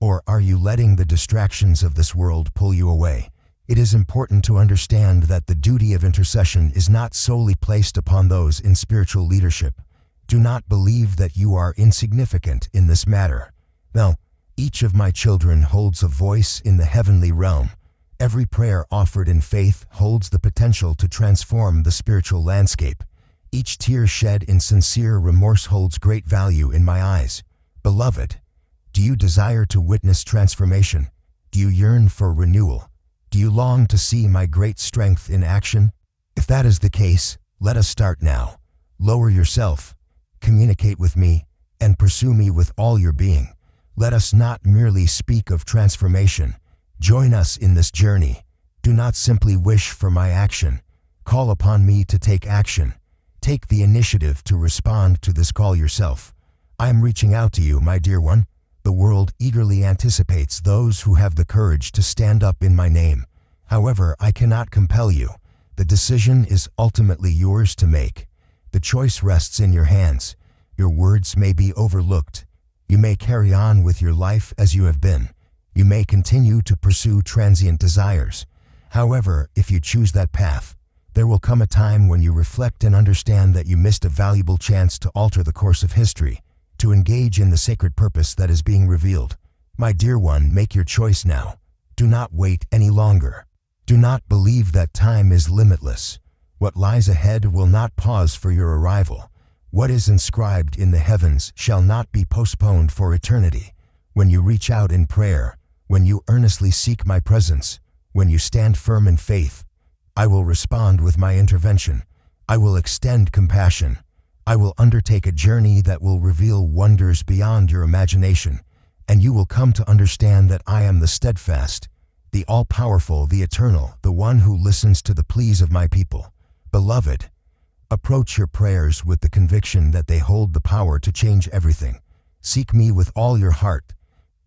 Or are you letting the distractions of this world pull you away? It is important to understand that the duty of intercession is not solely placed upon those in spiritual leadership. Do not believe that you are insignificant in this matter. No, each of my children holds a voice in the heavenly realm. Every prayer offered in faith holds the potential to transform the spiritual landscape. Each tear shed in sincere remorse holds great value in my eyes. Beloved, do you desire to witness transformation? Do you yearn for renewal? Do you long to see my great strength in action? If that is the case, let us start now. Lower yourself, communicate with me, and pursue me with all your being. Let us not merely speak of transformation. Join us in this journey. Do not simply wish for my action. Call upon me to take action. Take the initiative to respond to this call yourself. I am reaching out to you, my dear one. The world eagerly anticipates those who have the courage to stand up in my name. However, I cannot compel you. The decision is ultimately yours to make. The choice rests in your hands. Your words may be overlooked. You may carry on with your life as you have been. You may continue to pursue transient desires. However, if you choose that path, there will come a time when you reflect and understand that you missed a valuable chance to alter the course of history, to engage in the sacred purpose that is being revealed. My dear one, make your choice now. Do not wait any longer. Do not believe that time is limitless. What lies ahead will not pause for your arrival. What is inscribed in the heavens shall not be postponed for eternity. When you reach out in prayer, when you earnestly seek my presence, when you stand firm in faith, I will respond with my intervention. I will extend compassion. I will undertake a journey that will reveal wonders beyond your imagination, and you will come to understand that I am the steadfast, the all-powerful, the eternal, the one who listens to the pleas of my people. Beloved, approach your prayers with the conviction that they hold the power to change everything. Seek me with all your heart,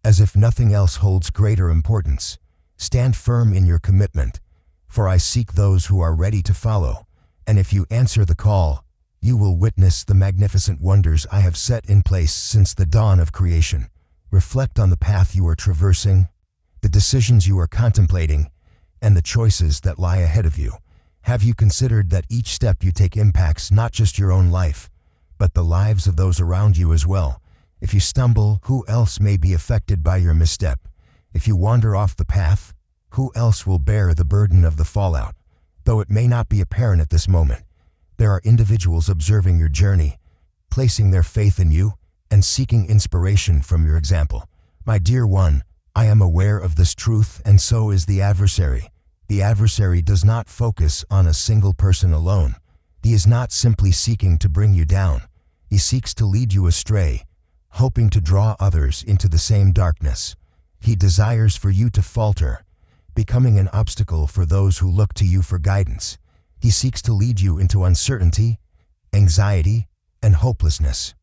as if nothing else holds greater importance. Stand firm in your commitment, for I seek those who are ready to follow, and if you answer the call, you will witness the magnificent wonders I have set in place since the dawn of creation. Reflect on the path you are traversing, the decisions you are contemplating, and the choices that lie ahead of you. Have you considered that each step you take impacts not just your own life, but the lives of those around you as well? If you stumble, who else may be affected by your misstep? If you wander off the path, who else will bear the burden of the fallout? Though it may not be apparent at this moment, there are individuals observing your journey, placing their faith in you, and seeking inspiration from your example. My dear one, I am aware of this truth, and so is the adversary. The adversary does not focus on a single person alone. He is not simply seeking to bring you down. He seeks to lead you astray, hoping to draw others into the same darkness. He desires for you to falter, becoming an obstacle for those who look to you for guidance. He seeks to lead you into uncertainty, anxiety, and hopelessness,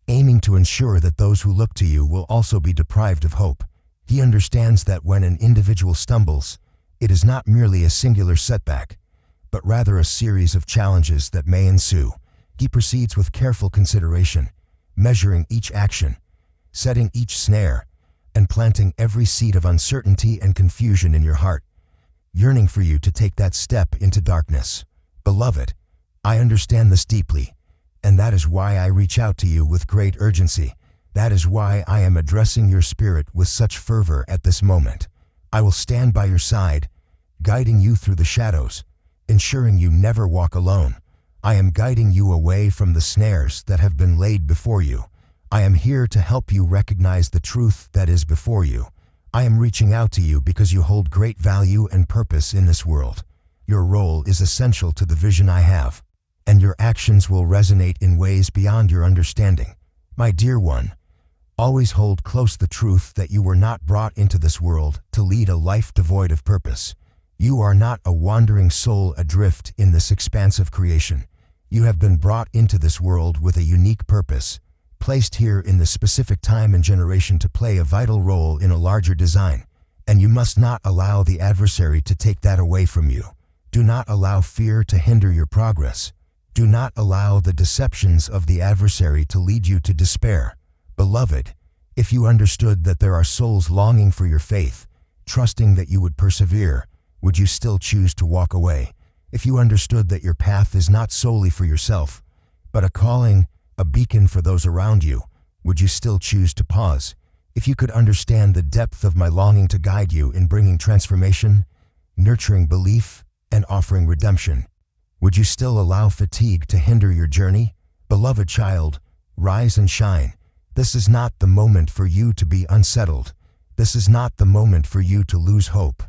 aiming to ensure that those who look to you will also be deprived of hope. He understands that when an individual stumbles, it is not merely a singular setback, but rather a series of challenges that may ensue. He proceeds with careful consideration, measuring each action, setting each snare, and planting every seed of uncertainty and confusion in your heart, yearning for you to take that step into darkness. Beloved, I understand this deeply, and that is why I reach out to you with great urgency. That is why I am addressing your spirit with such fervor at this moment. I will stand by your side, guiding you through the shadows, ensuring you never walk alone. I am guiding you away from the snares that have been laid before you. I am here to help you recognize the truth that is before you. I am reaching out to you because you hold great value and purpose in this world. Your role is essential to the vision I have, and your actions will resonate in ways beyond your understanding. My dear one, always hold close the truth that you were not brought into this world to lead a life devoid of purpose. You are not a wandering soul adrift in this expansive creation. You have been brought into this world with a unique purpose, placed here in this specific time and generation to play a vital role in a larger design, and you must not allow the adversary to take that away from you. Do not allow fear to hinder your progress. Do not allow the deceptions of the adversary to lead you to despair. Beloved, if you understood that there are souls longing for your faith, trusting that you would persevere, would you still choose to walk away? If you understood that your path is not solely for yourself, but a calling, a beacon for those around you, would you still choose to pause? If you could understand the depth of my longing to guide you in bringing transformation, nurturing belief, and offering redemption, would you still allow fatigue to hinder your journey? Beloved child, rise and shine. This is not the moment for you to be unsettled. This is not the moment for you to lose hope.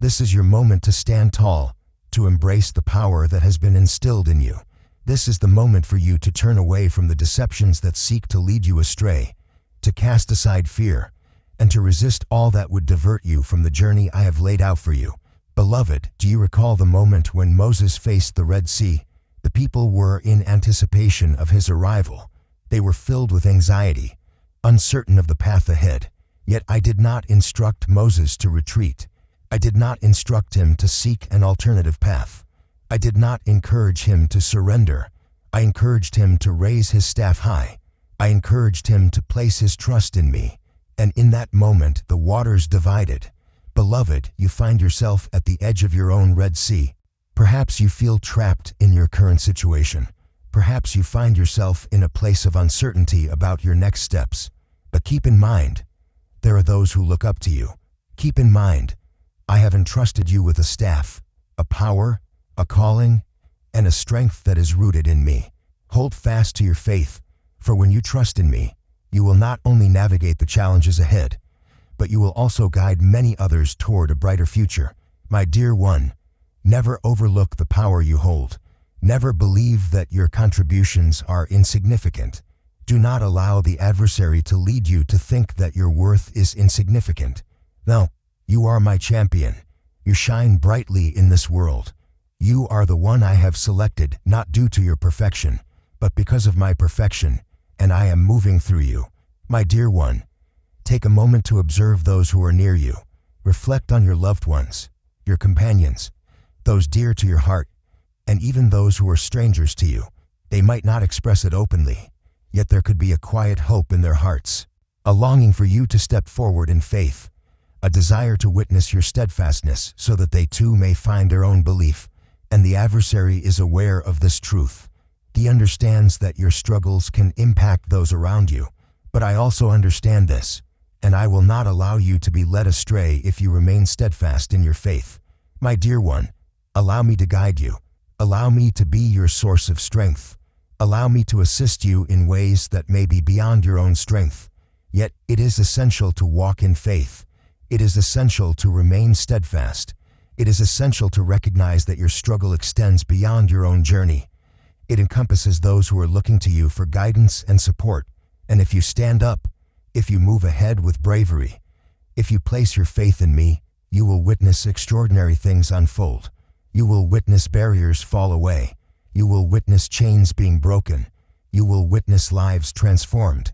This is your moment to stand tall, to embrace the power that has been instilled in you. This is the moment for you to turn away from the deceptions that seek to lead you astray, to cast aside fear, and to resist all that would divert you from the journey I have laid out for you. Beloved, do you recall the moment when Moses faced the Red Sea? The people were in anticipation of his arrival. They were filled with anxiety, uncertain of the path ahead. Yet I did not instruct Moses to retreat. I did not instruct him to seek an alternative path. I did not encourage him to surrender. I encouraged him to raise his staff high. I encouraged him to place his trust in me. And in that moment, the waters divided. Beloved, you find yourself at the edge of your own Red Sea. Perhaps you feel trapped in your current situation. Perhaps you find yourself in a place of uncertainty about your next steps. But keep in mind, there are those who look up to you. Keep in mind, I have entrusted you with a staff, a power, a calling, and a strength that is rooted in me. Hold fast to your faith, for when you trust in me, you will not only navigate the challenges ahead, but you will also guide many others toward a brighter future. My dear one, never overlook the power you hold. Never believe that your contributions are insignificant. Do not allow the adversary to lead you to think that your worth is insignificant. No, you are my champion. You shine brightly in this world. You are the one I have selected, not due to your perfection, but because of my perfection, and I am moving through you. My dear one, take a moment to observe those who are near you. Reflect on your loved ones, your companions, those dear to your heart, and even those who are strangers to you. They might not express it openly, yet there could be a quiet hope in their hearts, a longing for you to step forward in faith, a desire to witness your steadfastness so that they too may find their own belief. And the adversary is aware of this truth. He understands that your struggles can impact those around you. But I also understand this, and I will not allow you to be led astray if you remain steadfast in your faith. My dear one, allow me to guide you. Allow me to be your source of strength. Allow me to assist you in ways that may be beyond your own strength. Yet it is essential to walk in faith. It is essential to remain steadfast. It is essential to recognize that your struggle extends beyond your own journey. It encompasses those who are looking to you for guidance and support. And if you stand up, if you move ahead with bravery, if you place your faith in me, you will witness extraordinary things unfold. You will witness barriers fall away. You will witness chains being broken. You will witness lives transformed.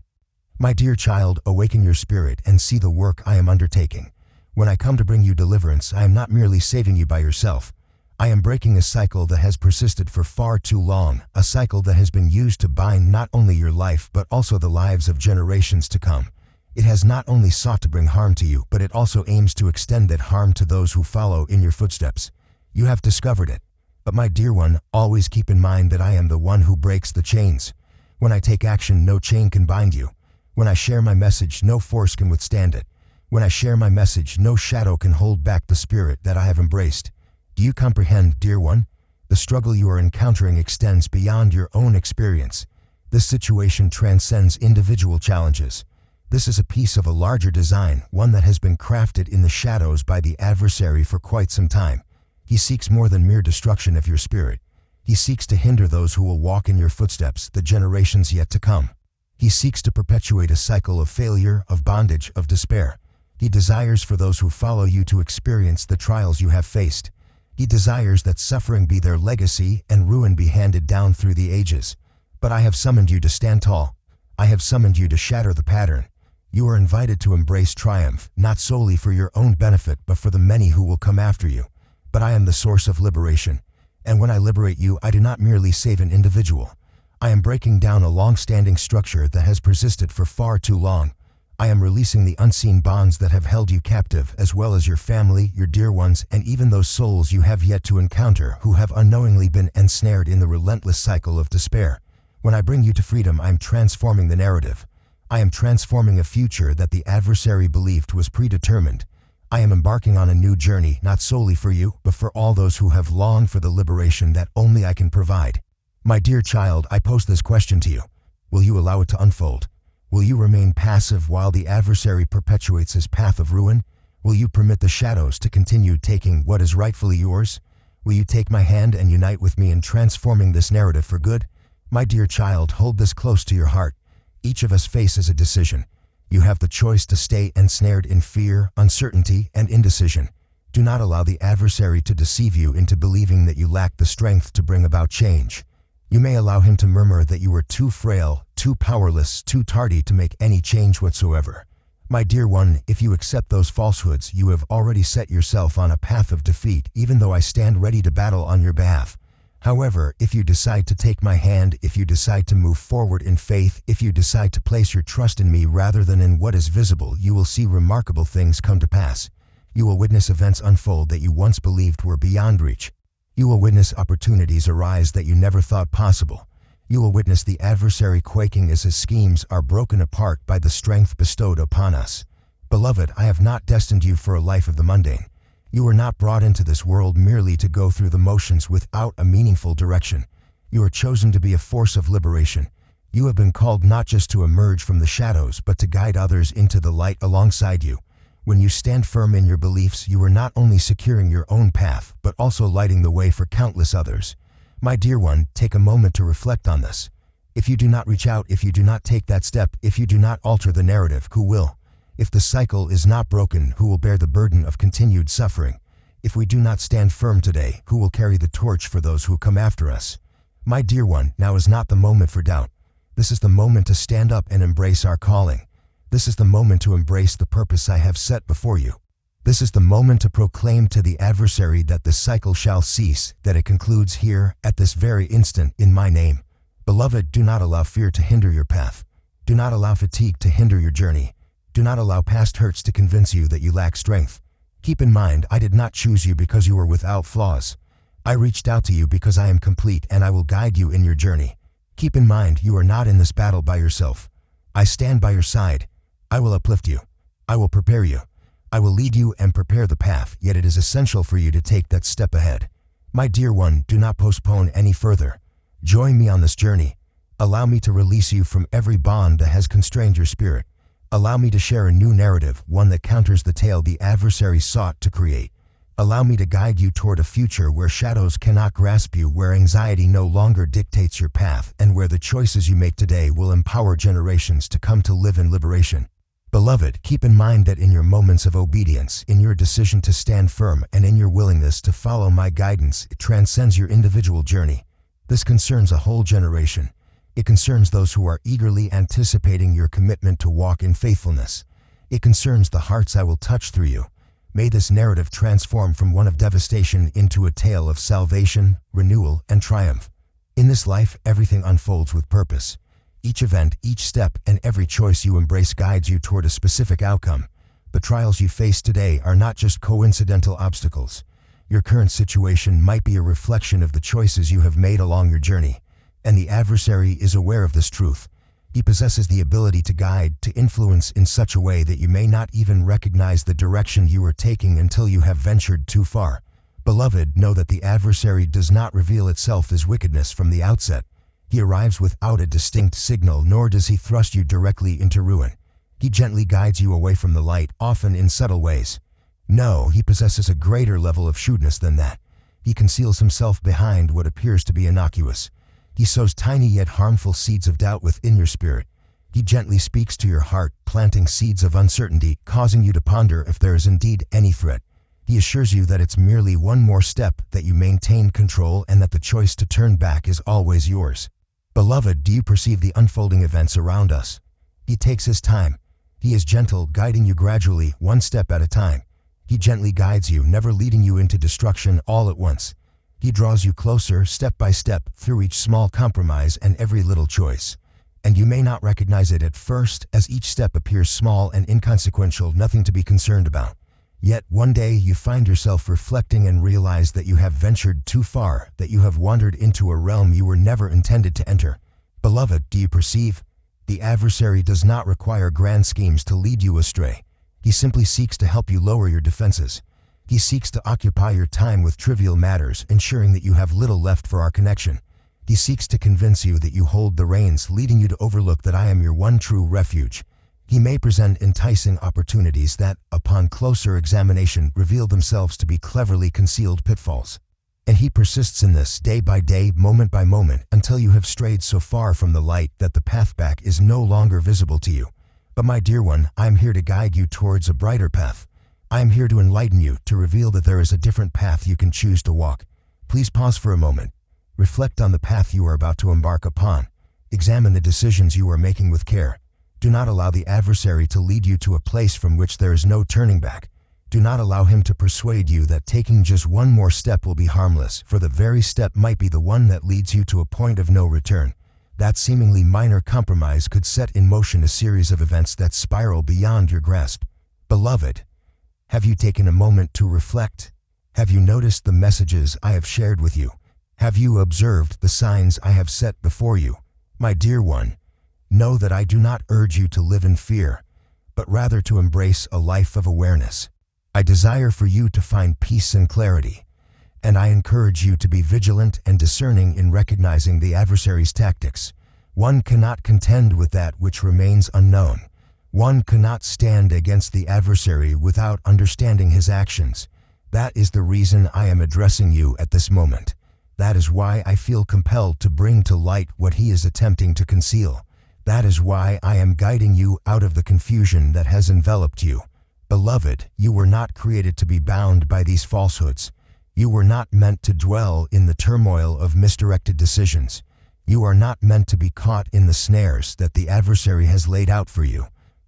My dear child, awaken your spirit and see the work I am undertaking. When I come to bring you deliverance, I am not merely saving you by yourself. I am breaking a cycle that has persisted for far too long, a cycle that has been used to bind not only your life but also the lives of generations to come. It has not only sought to bring harm to you, but it also aims to extend that harm to those who follow in your footsteps. You have discovered it. But my dear one, always keep in mind that I am the one who breaks the chains. When I take action, no chain can bind you. When I share my message, no force can withstand it. When I share my message, no shadow can hold back the spirit that I have embraced. Do you comprehend, dear one? The struggle you are encountering extends beyond your own experience. This situation transcends individual challenges. This is a piece of a larger design, one that has been crafted in the shadows by the adversary for quite some time. He seeks more than mere destruction of your spirit. He seeks to hinder those who will walk in your footsteps, the generations yet to come. He seeks to perpetuate a cycle of failure, of bondage, of despair. He desires for those who follow you to experience the trials you have faced. He desires that suffering be their legacy and ruin be handed down through the ages. But I have summoned you to stand tall. I have summoned you to shatter the pattern. You are invited to embrace triumph, not solely for your own benefit, but for the many who will come after you. But I am the source of liberation. And when I liberate you, I do not merely save an individual. I am breaking down a long-standing structure that has persisted for far too long. I am releasing the unseen bonds that have held you captive, as well as your family, your dear ones, and even those souls you have yet to encounter who have unknowingly been ensnared in the relentless cycle of despair. When I bring you to freedom, I am transforming the narrative. I am transforming a future that the adversary believed was predetermined. I am embarking on a new journey, not solely for you, but for all those who have longed for the liberation that only I can provide. My dear child, I pose this question to you. Will you allow it to unfold? Will you remain passive while the adversary perpetuates his path of ruin? Will you permit the shadows to continue taking what is rightfully yours? Will you take my hand and unite with me in transforming this narrative for good? My dear child, hold this close to your heart. Each of us faces a decision. You have the choice to stay ensnared in fear, uncertainty, and indecision. Do not allow the adversary to deceive you into believing that you lack the strength to bring about change. You may allow him to murmur that you are too frail, too powerless, too tardy to make any change whatsoever. My dear one, if you accept those falsehoods, you have already set yourself on a path of defeat, even though I stand ready to battle on your behalf. However, if you decide to take my hand, if you decide to move forward in faith, if you decide to place your trust in me rather than in what is visible, you will see remarkable things come to pass. You will witness events unfold that you once believed were beyond reach. You will witness opportunities arise that you never thought possible. You will witness the adversary quaking as his schemes are broken apart by the strength bestowed upon us. Beloved, I have not destined you for a life of the mundane. You were not brought into this world merely to go through the motions without a meaningful direction. You are chosen to be a force of liberation. You have been called not just to emerge from the shadows, but to guide others into the light alongside you. When you stand firm in your beliefs, you are not only securing your own path, but also lighting the way for countless others. My dear one, take a moment to reflect on this. If you do not reach out, if you do not take that step, if you do not alter the narrative, who will? If the cycle is not broken, who will bear the burden of continued suffering? If we do not stand firm today, who will carry the torch for those who come after us? My dear one, now is not the moment for doubt. This is the moment to stand up and embrace our calling. This is the moment to embrace the purpose I have set before you. This is the moment to proclaim to the adversary that the cycle shall cease, that it concludes here, at this very instant, in my name. Beloved, do not allow fear to hinder your path. Do not allow fatigue to hinder your journey. Do not allow past hurts to convince you that you lack strength. Keep in mind, I did not choose you because you were without flaws. I reached out to you because I am complete and I will guide you in your journey. Keep in mind, you are not in this battle by yourself. I stand by your side. I will uplift you. I will prepare you. I will lead you and prepare the path, yet it is essential for you to take that step ahead. My dear one, do not postpone any further. Join me on this journey. Allow me to release you from every bond that has constrained your spirit. Allow me to share a new narrative, one that counters the tale the adversary sought to create. Allow me to guide you toward a future where shadows cannot grasp you, where anxiety no longer dictates your path, and where the choices you make today will empower generations to come to live in liberation. Beloved, keep in mind that in your moments of obedience, in your decision to stand firm, and in your willingness to follow my guidance, it transcends your individual journey. This concerns a whole generation. It concerns those who are eagerly anticipating your commitment to walk in faithfulness. It concerns the hearts I will touch through you. May this narrative transform from one of devastation into a tale of salvation, renewal, and triumph. In this life, everything unfolds with purpose. Each event, each step, and every choice you embrace guides you toward a specific outcome. The trials you face today are not just coincidental obstacles. Your current situation might be a reflection of the choices you have made along your journey, and the adversary is aware of this truth. He possesses the ability to guide, to influence in such a way that you may not even recognize the direction you are taking until you have ventured too far. Beloved, know that the adversary does not reveal itself as wickedness from the outset. He arrives without a distinct signal, nor does he thrust you directly into ruin. He gently guides you away from the light, often in subtle ways. No, he possesses a greater level of shrewdness than that. He conceals himself behind what appears to be innocuous. He sows tiny yet harmful seeds of doubt within your spirit. He gently speaks to your heart, planting seeds of uncertainty, causing you to ponder if there is indeed any threat. He assures you that it's merely one more step, that you maintain control, and that the choice to turn back is always yours. Beloved, do you perceive the unfolding events around us? He takes his time. He is gentle, guiding you gradually, one step at a time. He gently guides you, never leading you into destruction all at once. He draws you closer, step by step, through each small compromise and every little choice. And you may not recognize it at first, as each step appears small and inconsequential, nothing to be concerned about. Yet one day you find yourself reflecting and realize that you have ventured too far, that you have wandered into a realm you were never intended to enter. Beloved, do you perceive? The adversary does not require grand schemes to lead you astray. He simply seeks to help you lower your defenses. He seeks to occupy your time with trivial matters, ensuring that you have little left for our connection. He seeks to convince you that you hold the reins, leading you to overlook that I am your one true refuge. He may present enticing opportunities that, upon closer examination, reveal themselves to be cleverly concealed pitfalls. And he persists in this, day by day, moment by moment, until you have strayed so far from the light that the path back is no longer visible to you. But my dear one, I am here to guide you towards a brighter path. I am here to enlighten you, to reveal that there is a different path you can choose to walk. Please pause for a moment. Reflect on the path you are about to embark upon. Examine the decisions you are making with care. Do not allow the adversary to lead you to a place from which there is no turning back. Do not allow him to persuade you that taking just one more step will be harmless, for the very step might be the one that leads you to a point of no return. That seemingly minor compromise could set in motion a series of events that spiral beyond your grasp. Beloved, have you taken a moment to reflect? Have you noticed the messages I have shared with you? Have you observed the signs I have set before you? My dear one, know that I do not urge you to live in fear, but rather to embrace a life of awareness. I desire for you to find peace and clarity, and I encourage you to be vigilant and discerning in recognizing the adversary's tactics. One cannot contend with that which remains unknown. One cannot stand against the adversary without understanding his actions. That is the reason I am addressing you at this moment. That is why I feel compelled to bring to light what he is attempting to conceal. That is why I am guiding you out of the confusion that has enveloped you. Beloved, you were not created to be bound by these falsehoods. You were not meant to dwell in the turmoil of misdirected decisions. You are not meant to be caught in the snares that the adversary has laid out for you.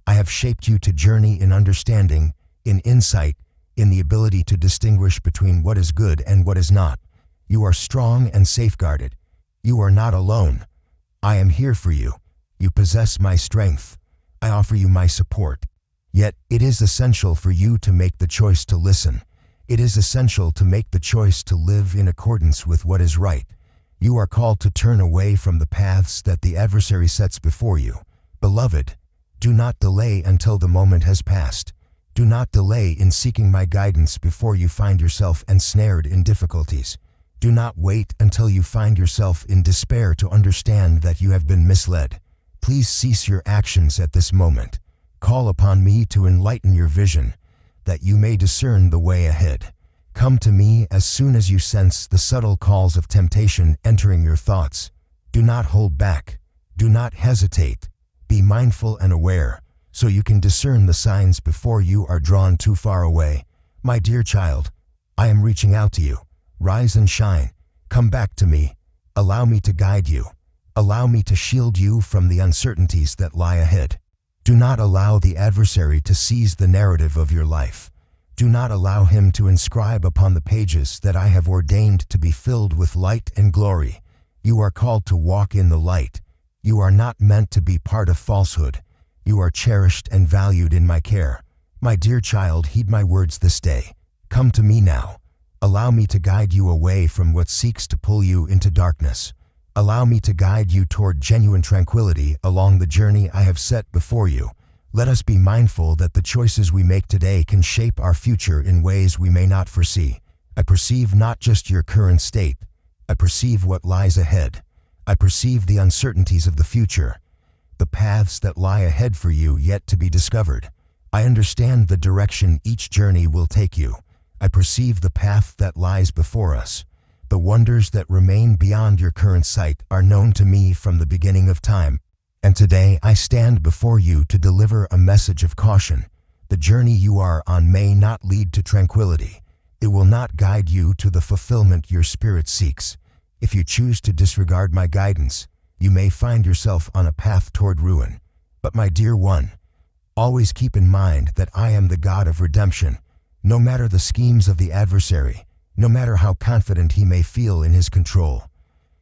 I have shaped you to journey in understanding, in insight, in the ability to distinguish between what is good and what is not. You are strong and safeguarded. You are not alone. I am here for you. You possess my strength. I offer you my support. Yet, it is essential for you to make the choice to listen. It is essential to make the choice to live in accordance with what is right. You are called to turn away from the paths that the adversary sets before you. Beloved, do not delay until the moment has passed. Do not delay in seeking my guidance before you find yourself ensnared in difficulties. Do not wait until you find yourself in despair to understand that you have been misled. Please cease your actions at this moment. Call upon me to enlighten your vision, that you may discern the way ahead. Come to me as soon as you sense the subtle calls of temptation entering your thoughts. Do not hold back. Do not hesitate. Be mindful and aware, so you can discern the signs before you are drawn too far away. My dear child, I am reaching out to you. Rise and shine. Come back to me. Allow me to guide you. Allow me to shield you from the uncertainties that lie ahead. Do not allow the adversary to seize the narrative of your life. Do not allow him to inscribe upon the pages that I have ordained to be filled with light and glory. You are called to walk in the light. You are not meant to be part of falsehood. You are cherished and valued in my care. My dear child, heed my words this day. Come to me now. Allow me to guide you away from what seeks to pull you into darkness. Allow me to guide you toward genuine tranquility along the journey I have set before you. Let us be mindful that the choices we make today can shape our future in ways we may not foresee. I perceive not just your current state. I perceive what lies ahead. I perceive the uncertainties of the future, the paths that lie ahead for you yet to be discovered. I understand the direction each journey will take you. I perceive the path that lies before us. The wonders that remain beyond your current sight are known to me from the beginning of time. And today I stand before you to deliver a message of caution. The journey you are on may not lead to tranquility. It will not guide you to the fulfillment your spirit seeks. If you choose to disregard my guidance, you may find yourself on a path toward ruin. But my dear one, always keep in mind that I am the God of redemption. No matter the schemes of the adversary, no matter how confident he may feel in his control,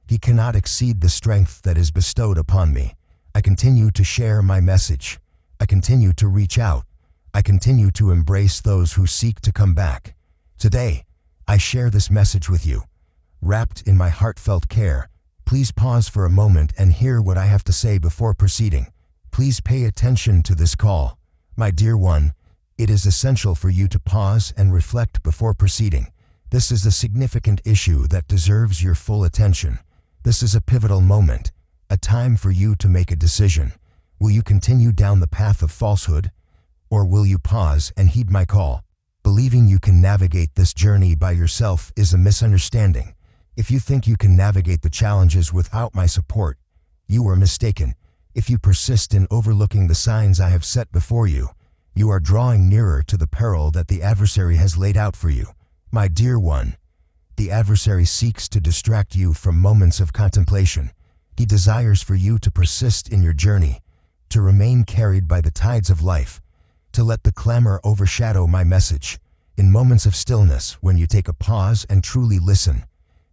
he cannot exceed the strength that is bestowed upon me. I continue to share my message. I continue to reach out. I continue to embrace those who seek to come back. Today, I share this message with you. Wrapped in my heartfelt care, please pause for a moment and hear what I have to say before proceeding. Please pay attention to this call. My dear one, it is essential for you to pause and reflect before proceeding. This is a significant issue that deserves your full attention. This is a pivotal moment, a time for you to make a decision. Will you continue down the path of falsehood, or will you pause and heed my call? Believing you can navigate this journey by yourself is a misunderstanding. If you think you can navigate the challenges without my support, you are mistaken. If you persist in overlooking the signs I have set before you, you are drawing nearer to the peril that the adversary has laid out for you. My dear one, the adversary seeks to distract you from moments of contemplation. He desires for you to persist in your journey, to remain carried by the tides of life, to let the clamor overshadow my message. In moments of stillness, when you take a pause and truly listen,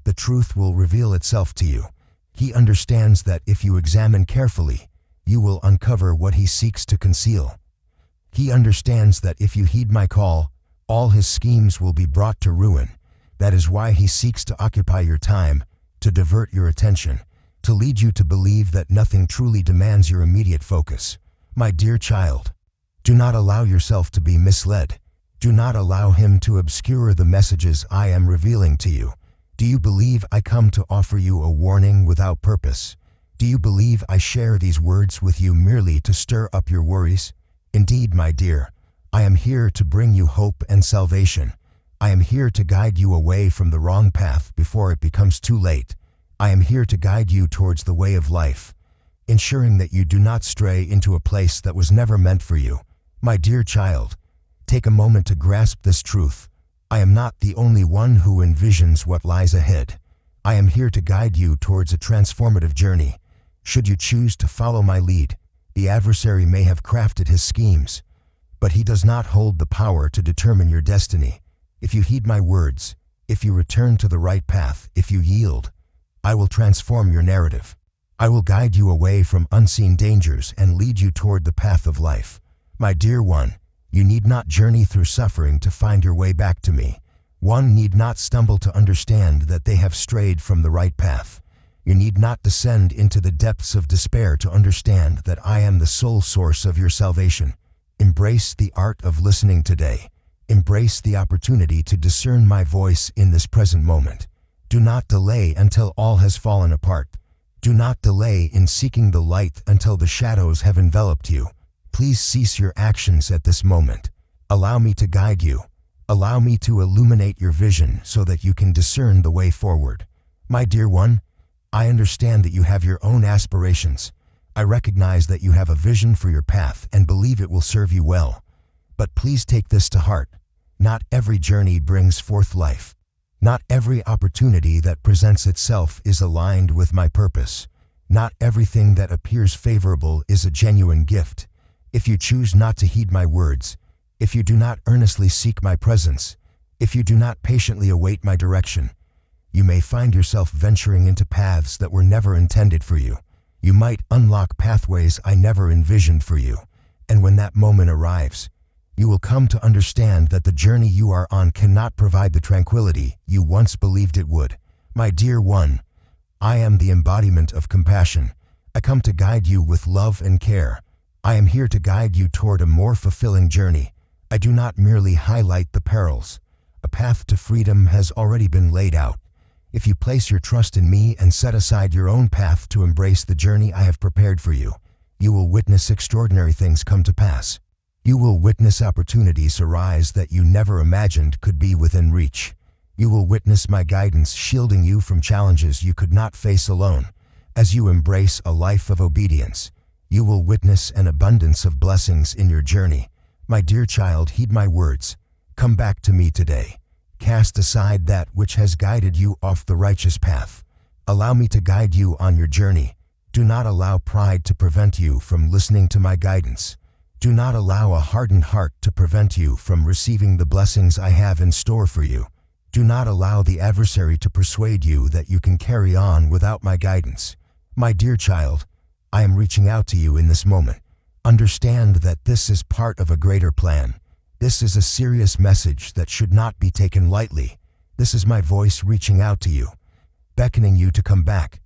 the truth will reveal itself to you. He understands that if you examine carefully, you will uncover what he seeks to conceal. He understands that if you heed my call, all his schemes will be brought to ruin. That is why he seeks to occupy your time, to divert your attention, to lead you to believe that nothing truly demands your immediate focus. My dear child, do not allow yourself to be misled. Do not allow him to obscure the messages I am revealing to you. Do you believe I come to offer you a warning without purpose? Do you believe I share these words with you merely to stir up your worries? Indeed, my dear, I am here to bring you hope and salvation. I am here to guide you away from the wrong path before it becomes too late. I am here to guide you towards the way of life, ensuring that you do not stray into a place that was never meant for you. My dear child, take a moment to grasp this truth. I am not the only one who envisions what lies ahead. I am here to guide you towards a transformative journey. Should you choose to follow my lead, the adversary may have crafted his schemes, but he does not hold the power to determine your destiny. If you heed my words, if you return to the right path, if you yield, I will transform your narrative. I will guide you away from unseen dangers and lead you toward the path of life. My dear one, you need not journey through suffering to find your way back to me. One need not stumble to understand that they have strayed from the right path. You need not descend into the depths of despair to understand that I am the sole source of your salvation. Embrace the art of listening today. Embrace the opportunity to discern my voice in this present moment. Do not delay until all has fallen apart. Do not delay in seeking the light until the shadows have enveloped you. Please cease your actions at this moment. Allow me to guide you. Allow me to illuminate your vision so that you can discern the way forward. My dear one, I understand that you have your own aspirations. I recognize that you have a vision for your path and believe it will serve you well. But please take this to heart. Not every journey brings forth life. Not every opportunity that presents itself is aligned with my purpose. Not everything that appears favorable is a genuine gift. If you choose not to heed my words, If you do not earnestly seek my presence, if you do not patiently await my direction, you may find yourself venturing into paths that were never intended for you. You might unlock pathways I never envisioned for you, and when that moment arrives, you will come to understand that the journey you are on cannot provide the tranquility you once believed it would. My dear one, I am the embodiment of compassion. I come to guide you with love and care. I am here to guide you toward a more fulfilling journey. I do not merely highlight the perils. A path to freedom has already been laid out. If you place your trust in me and set aside your own path to embrace the journey I have prepared for you, you will witness extraordinary things come to pass. You will witness opportunities arise that you never imagined could be within reach. You will witness my guidance shielding you from challenges you could not face alone. As you embrace a life of obedience, you will witness an abundance of blessings in your journey. My dear child, heed my words. Come back to me today. Cast aside that which has guided you off the righteous path. Allow me to guide you on your journey. Do not allow pride to prevent you from listening to my guidance. Do not allow a hardened heart to prevent you from receiving the blessings I have in store for you. Do not allow the adversary to persuade you that you can carry on without my guidance. My dear child, I am reaching out to you in this moment. Understand that this is part of a greater plan. This is a serious message that should not be taken lightly. This is my voice reaching out to you, beckoning you to come back,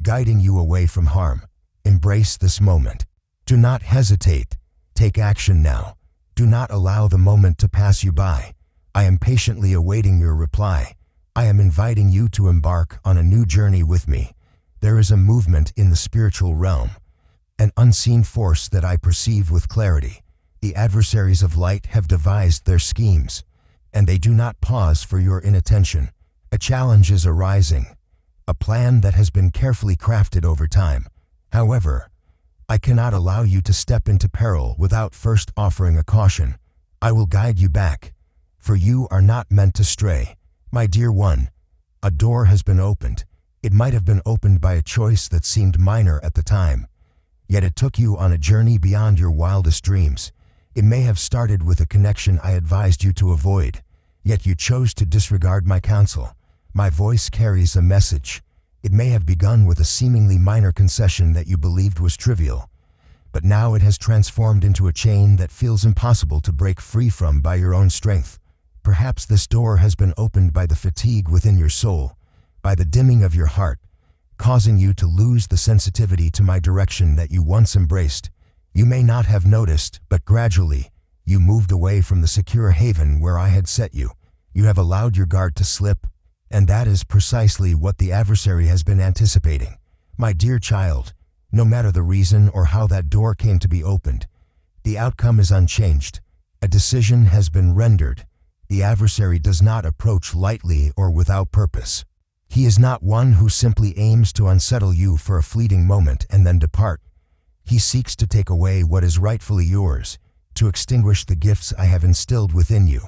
guiding you away from harm. Embrace this moment. Do not hesitate. Take action now. Do not allow the moment to pass you by. I am patiently awaiting your reply. I am inviting you to embark on a new journey with me. There is a movement in the spiritual realm, an unseen force that I perceive with clarity. The adversaries of light have devised their schemes, and they do not pause for your inattention. A challenge is arising, a plan that has been carefully crafted over time. However, I cannot allow you to step into peril without first offering a caution. I will guide you back, for you are not meant to stray. My dear one, a door has been opened. It might have been opened by a choice that seemed minor at the time, yet it took you on a journey beyond your wildest dreams. It may have started with a connection I advised you to avoid, yet you chose to disregard my counsel. My voice carries a message. It may have begun with a seemingly minor concession that you believed was trivial, but now it has transformed into a chain that feels impossible to break free from by your own strength. Perhaps this door has been opened by the fatigue within your soul, by the dimming of your heart, causing you to lose the sensitivity to my direction that you once embraced. You may not have noticed, but gradually, you moved away from the secure haven where I had set you. You have allowed your guard to slip, and that is precisely what the adversary has been anticipating. My dear child, no matter the reason or how that door came to be opened, the outcome is unchanged. A decision has been rendered. The adversary does not approach lightly or without purpose. He is not one who simply aims to unsettle you for a fleeting moment and then depart. He seeks to take away what is rightfully yours, to extinguish the gifts I have instilled within you,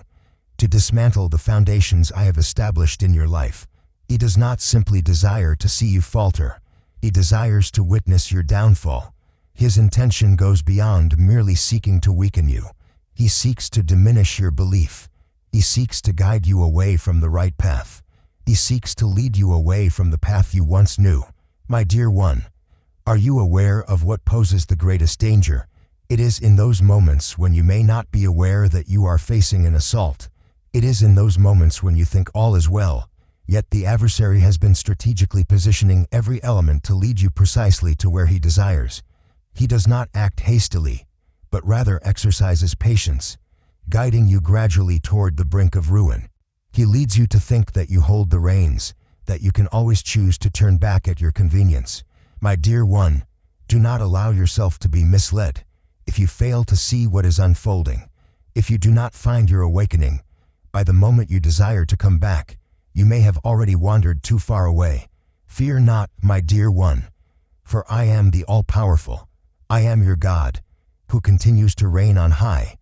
to dismantle the foundations I have established in your life. He does not simply desire to see you falter. He desires to witness your downfall. His intention goes beyond merely seeking to weaken you. He seeks to diminish your belief. He seeks to guide you away from the right path. He seeks to lead you away from the path you once knew. My dear one, are you aware of what poses the greatest danger? It is in those moments when you may not be aware that you are facing an assault. It is in those moments when you think all is well, yet the adversary has been strategically positioning every element to lead you precisely to where he desires. He does not act hastily, but rather exercises patience, guiding you gradually toward the brink of ruin. He leads you to think that you hold the reins, that you can always choose to turn back at your convenience. My dear one, do not allow yourself to be misled. If you fail to see what is unfolding, if you do not find your awakening, by the moment you desire to come back, you may have already wandered too far away. Fear not, my dear one, for I am the all-powerful. I am your God, who continues to reign on high,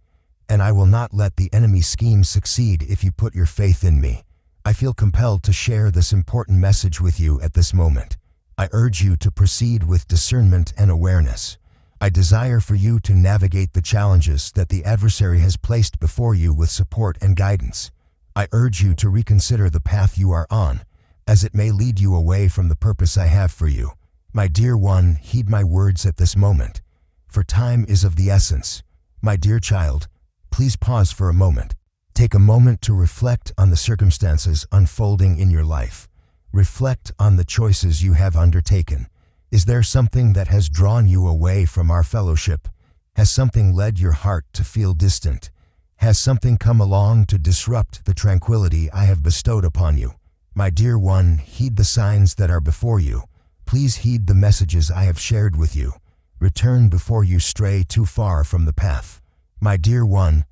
and I will not let the enemy's schemes succeed if you put your faith in me. I feel compelled to share this important message with you at this moment. I urge you to proceed with discernment and awareness. I desire for you to navigate the challenges that the adversary has placed before you with support and guidance. I urge you to reconsider the path you are on, as it may lead you away from the purpose I have for you. My dear one, heed my words at this moment, for time is of the essence. My dear child, please pause for a moment. Take a moment to reflect on the circumstances unfolding in your life. Reflect on the choices you have undertaken. Is there something that has drawn you away from our fellowship? Has something led your heart to feel distant? Has something come along to disrupt the tranquility I have bestowed upon you? My dear one, heed the signs that are before you. Please heed the messages I have shared with you. Return before you stray too far from the path. My dear one,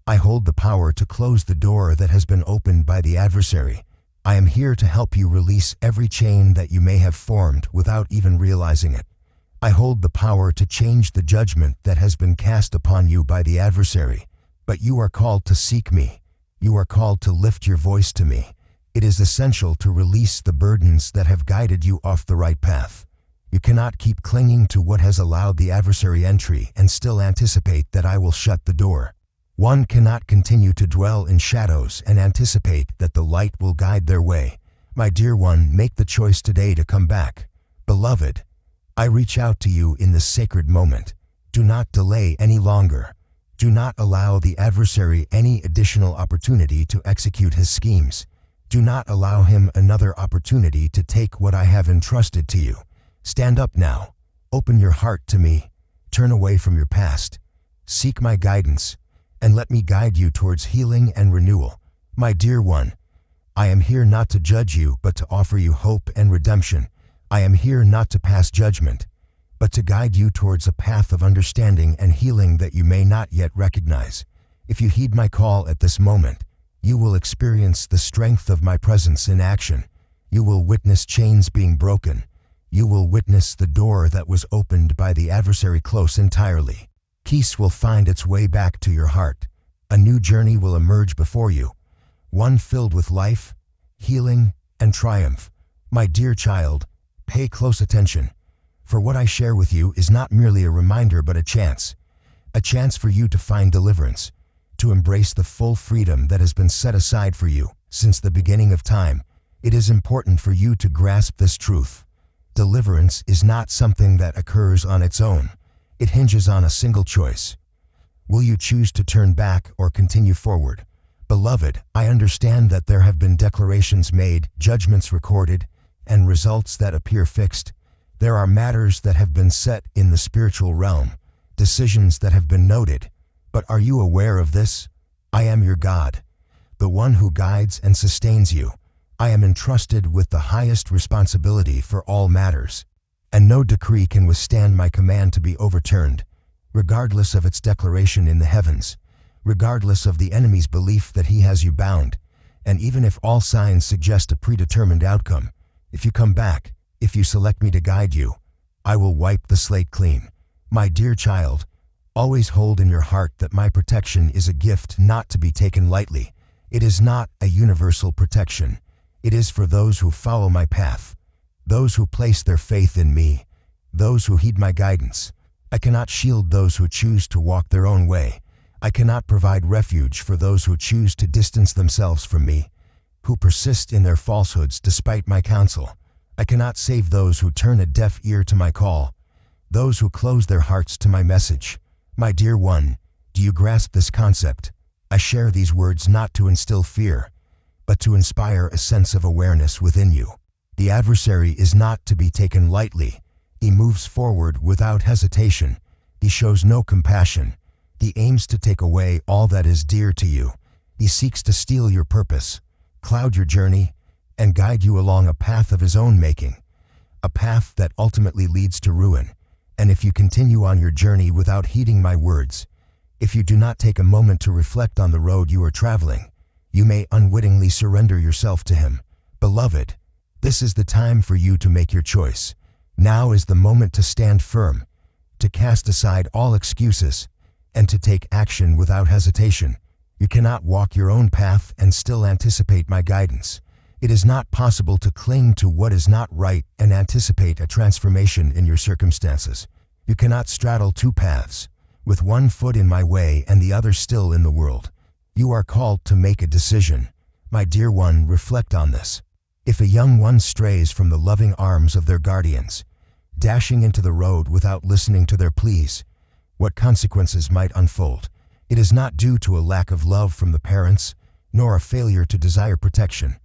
I hold the power to close the door that has been opened by the adversary. I am here to help you release every chain that you may have formed without even realizing it. I hold the power to change the judgment that has been cast upon you by the adversary. But you are called to seek me. You are called to lift your voice to me. It is essential to release the burdens that have guided you off the right path. You cannot keep clinging to what has allowed the adversary entry and still anticipate that I will shut the door. One cannot continue to dwell in shadows and anticipate that the light will guide their way. My dear one, make the choice today to come back. Beloved, I reach out to you in this sacred moment. Do not delay any longer. Do not allow the adversary any additional opportunity to execute his schemes. Do not allow him another opportunity to take what I have entrusted to you. Stand up now. Open your heart to me. Turn away from your past. Seek my guidance, and let me guide you towards healing and renewal. My dear one, I am here not to judge you, but to offer you hope and redemption. I am here not to pass judgment, but to guide you towards a path of understanding and healing that you may not yet recognize. If you heed my call at this moment, you will experience the strength of my presence in action. You will witness chains being broken. You will witness the door that was opened by the adversary close entirely. Peace will find its way back to your heart. A new journey will emerge before you, one filled with life, healing, and triumph. My dear child, pay close attention, for what I share with you is not merely a reminder but a chance for you to find deliverance, to embrace the full freedom that has been set aside for you since the beginning of time. It is important for you to grasp this truth. Deliverance is not something that occurs on its own. It hinges on a single choice. Will you choose to turn back or continue forward? Beloved, I understand that there have been declarations made, judgments recorded, and results that appear fixed. There are matters that have been set in the spiritual realm, decisions that have been noted. But are you aware of this? I am your God, the one who guides and sustains you. I am entrusted with the highest responsibility for all matters, and no decree can withstand my command to be overturned, regardless of its declaration in the heavens, regardless of the enemy's belief that he has you bound, and even if all signs suggest a predetermined outcome. If you come back, if you select me to guide you, I will wipe the slate clean. My dear child, always hold in your heart that my protection is a gift not to be taken lightly. It is not a universal protection. It is for those who follow my path, those who place their faith in me, those who heed my guidance. I cannot shield those who choose to walk their own way. I cannot provide refuge for those who choose to distance themselves from me, who persist in their falsehoods despite my counsel. I cannot save those who turn a deaf ear to my call, those who close their hearts to my message. My dear one, do you grasp this concept? I share these words not to instill fear, but to inspire a sense of awareness within you. The adversary is not to be taken lightly. He moves forward without hesitation. He shows no compassion. He aims to take away all that is dear to you. He seeks to steal your purpose, cloud your journey, and guide you along a path of his own making, a path that ultimately leads to ruin. And if you continue on your journey without heeding my words, if you do not take a moment to reflect on the road you are traveling, you may unwittingly surrender yourself to him. Beloved, this is the time for you to make your choice. Now is the moment to stand firm, to cast aside all excuses, and to take action without hesitation. You cannot walk your own path and still anticipate my guidance. It is not possible to cling to what is not right and anticipate a transformation in your circumstances. You cannot straddle two paths, with one foot in my way and the other still in the world. You are called to make a decision. My dear one, reflect on this. If a young one strays from the loving arms of their guardians, dashing into the road without listening to their pleas, what consequences might unfold? It is not due to a lack of love from the parents, nor a failure to desire protection,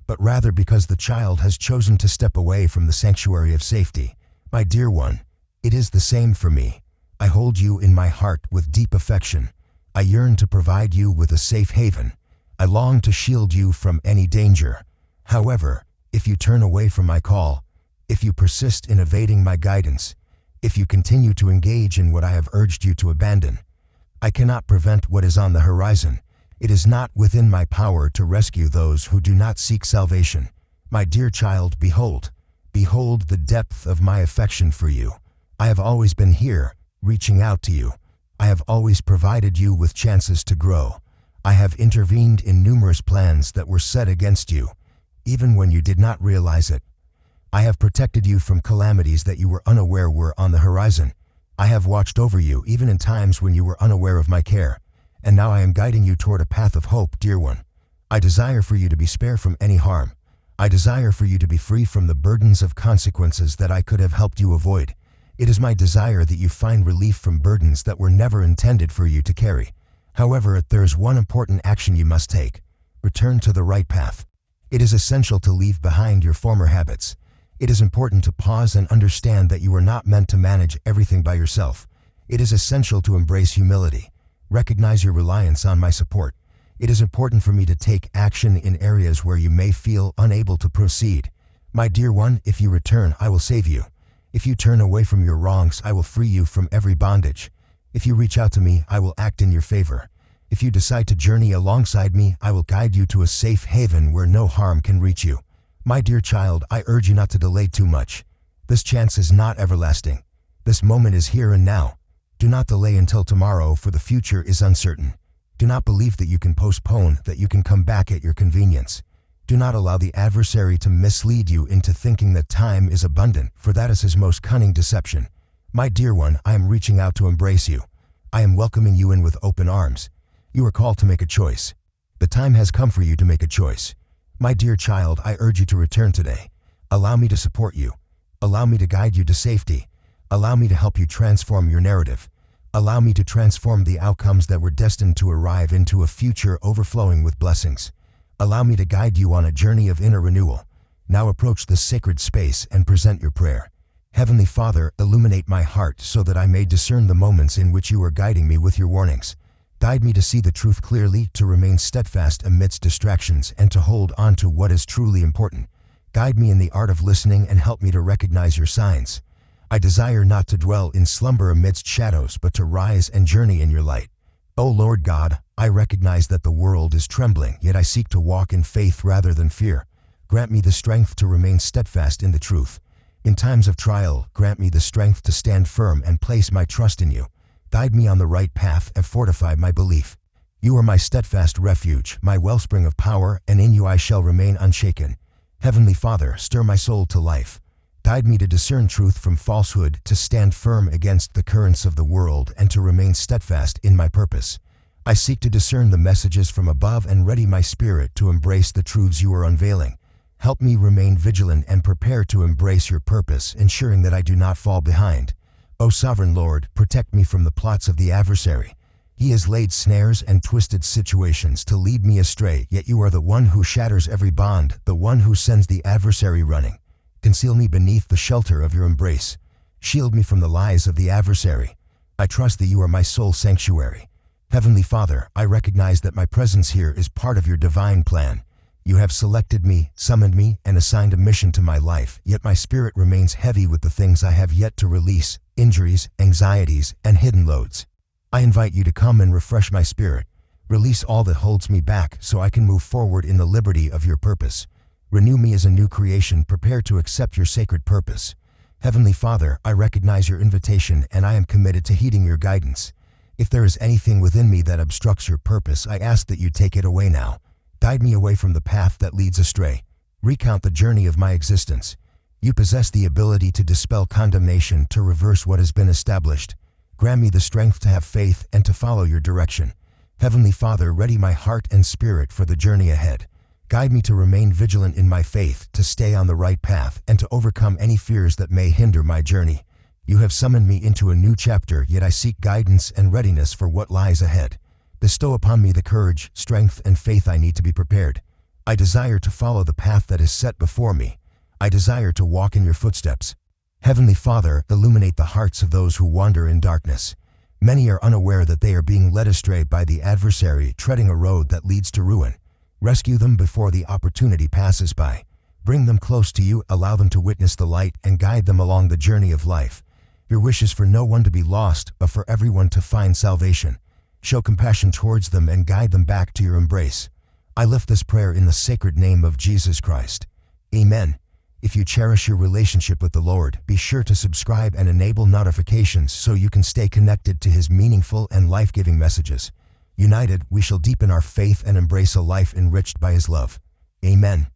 but rather because the child has chosen to step away from the sanctuary of safety. My dear one, it is the same for me. I hold you in my heart with deep affection. I yearn to provide you with a safe haven. I long to shield you from any danger. However, if you turn away from my call, if you persist in evading my guidance, if you continue to engage in what I have urged you to abandon, I cannot prevent what is on the horizon. It is not within my power to rescue those who do not seek salvation. My dear child, behold the depth of my affection for you. I have always been here, reaching out to you. I have always provided you with chances to grow. I have intervened in numerous plans that were set against you, even when you did not realize it. I have protected you from calamities that you were unaware were on the horizon. I have watched over you even in times when you were unaware of my care. And now I am guiding you toward a path of hope, dear one. I desire for you to be spared from any harm. I desire for you to be free from the burdens of consequences that I could have helped you avoid. It is my desire that you find relief from burdens that were never intended for you to carry. However, there is one important action you must take. Return to the right path. It is essential to leave behind your former habits. It is important to pause and understand that you are not meant to manage everything by yourself. It is essential to embrace humility. Recognize your reliance on my support. It is important for me to take action in areas where you may feel unable to proceed. My dear one, if you return, I will save you. If you turn away from your wrongs, I will free you from every bondage. If you reach out to me, I will act in your favor. If you decide to journey alongside me, I will guide you to a safe haven where no harm can reach you. My dear child, I urge you not to delay too much. This chance is not everlasting. This moment is here and now. Do not delay until tomorrow, for the future is uncertain. Do not believe that you can postpone, that you can come back at your convenience. Do not allow the adversary to mislead you into thinking that time is abundant, for that is his most cunning deception. My dear one, I am reaching out to embrace you. I am welcoming you in with open arms. You are called to make a choice. The time has come for you to make a choice. My dear child, I urge you to return today. Allow me to support you. Allow me to guide you to safety. Allow me to help you transform your narrative. Allow me to transform the outcomes that were destined to arrive into a future overflowing with blessings. Allow me to guide you on a journey of inner renewal. Now approach this sacred space and present your prayer. Heavenly Father, illuminate my heart so that I may discern the moments in which you are guiding me with your warnings. Guide me to see the truth clearly, to remain steadfast amidst distractions, and to hold on to what is truly important. Guide me in the art of listening and help me to recognize your signs. I desire not to dwell in slumber amidst shadows, but to rise and journey in your light. O Lord God, I recognize that the world is trembling, yet I seek to walk in faith rather than fear. Grant me the strength to remain steadfast in the truth. In times of trial, grant me the strength to stand firm and place my trust in you. Guide me on the right path and fortify my belief. You are my steadfast refuge, my wellspring of power, and in you I shall remain unshaken. Heavenly Father, stir my soul to life. Guide me to discern truth from falsehood, to stand firm against the currents of the world, and to remain steadfast in my purpose. I seek to discern the messages from above and ready my spirit to embrace the truths you are unveiling. Help me remain vigilant and prepared to embrace your purpose, ensuring that I do not fall behind. O Sovereign Lord, protect me from the plots of the adversary. He has laid snares and twisted situations to lead me astray, yet you are the one who shatters every bond, the one who sends the adversary running. Conceal me beneath the shelter of your embrace. Shield me from the lies of the adversary. I trust that you are my sole sanctuary. Heavenly Father, I recognize that my presence here is part of your divine plan. You have selected me, summoned me, and assigned a mission to my life, yet my spirit remains heavy with the things I have yet to release, injuries, anxieties, and hidden loads. I invite you to come and refresh my spirit. Release all that holds me back so I can move forward in the liberty of your purpose. Renew me as a new creation, prepared to accept your sacred purpose. Heavenly Father, I recognize your invitation and I am committed to heeding your guidance. If there is anything within me that obstructs your purpose, I ask that you take it away now. Guide me away from the path that leads astray. Recount the journey of my existence. You possess the ability to dispel condemnation, to reverse what has been established. Grant me the strength to have faith and to follow your direction. Heavenly Father, ready my heart and spirit for the journey ahead. Guide me to remain vigilant in my faith, to stay on the right path, and to overcome any fears that may hinder my journey. You have summoned me into a new chapter, yet I seek guidance and readiness for what lies ahead. Bestow upon me the courage, strength, and faith I need to be prepared. I desire to follow the path that is set before me. I desire to walk in your footsteps. Heavenly Father, illuminate the hearts of those who wander in darkness. Many are unaware that they are being led astray by the adversary, treading a road that leads to ruin. Rescue them before the opportunity passes by. Bring them close to you, allow them to witness the light, and guide them along the journey of life. Your wish is for no one to be lost, but for everyone to find salvation. Show compassion towards them and guide them back to your embrace. I lift this prayer in the sacred name of Jesus Christ. Amen. If you cherish your relationship with the Lord, be sure to subscribe and enable notifications so you can stay connected to His meaningful and life-giving messages. United, we shall deepen our faith and embrace a life enriched by His love. Amen.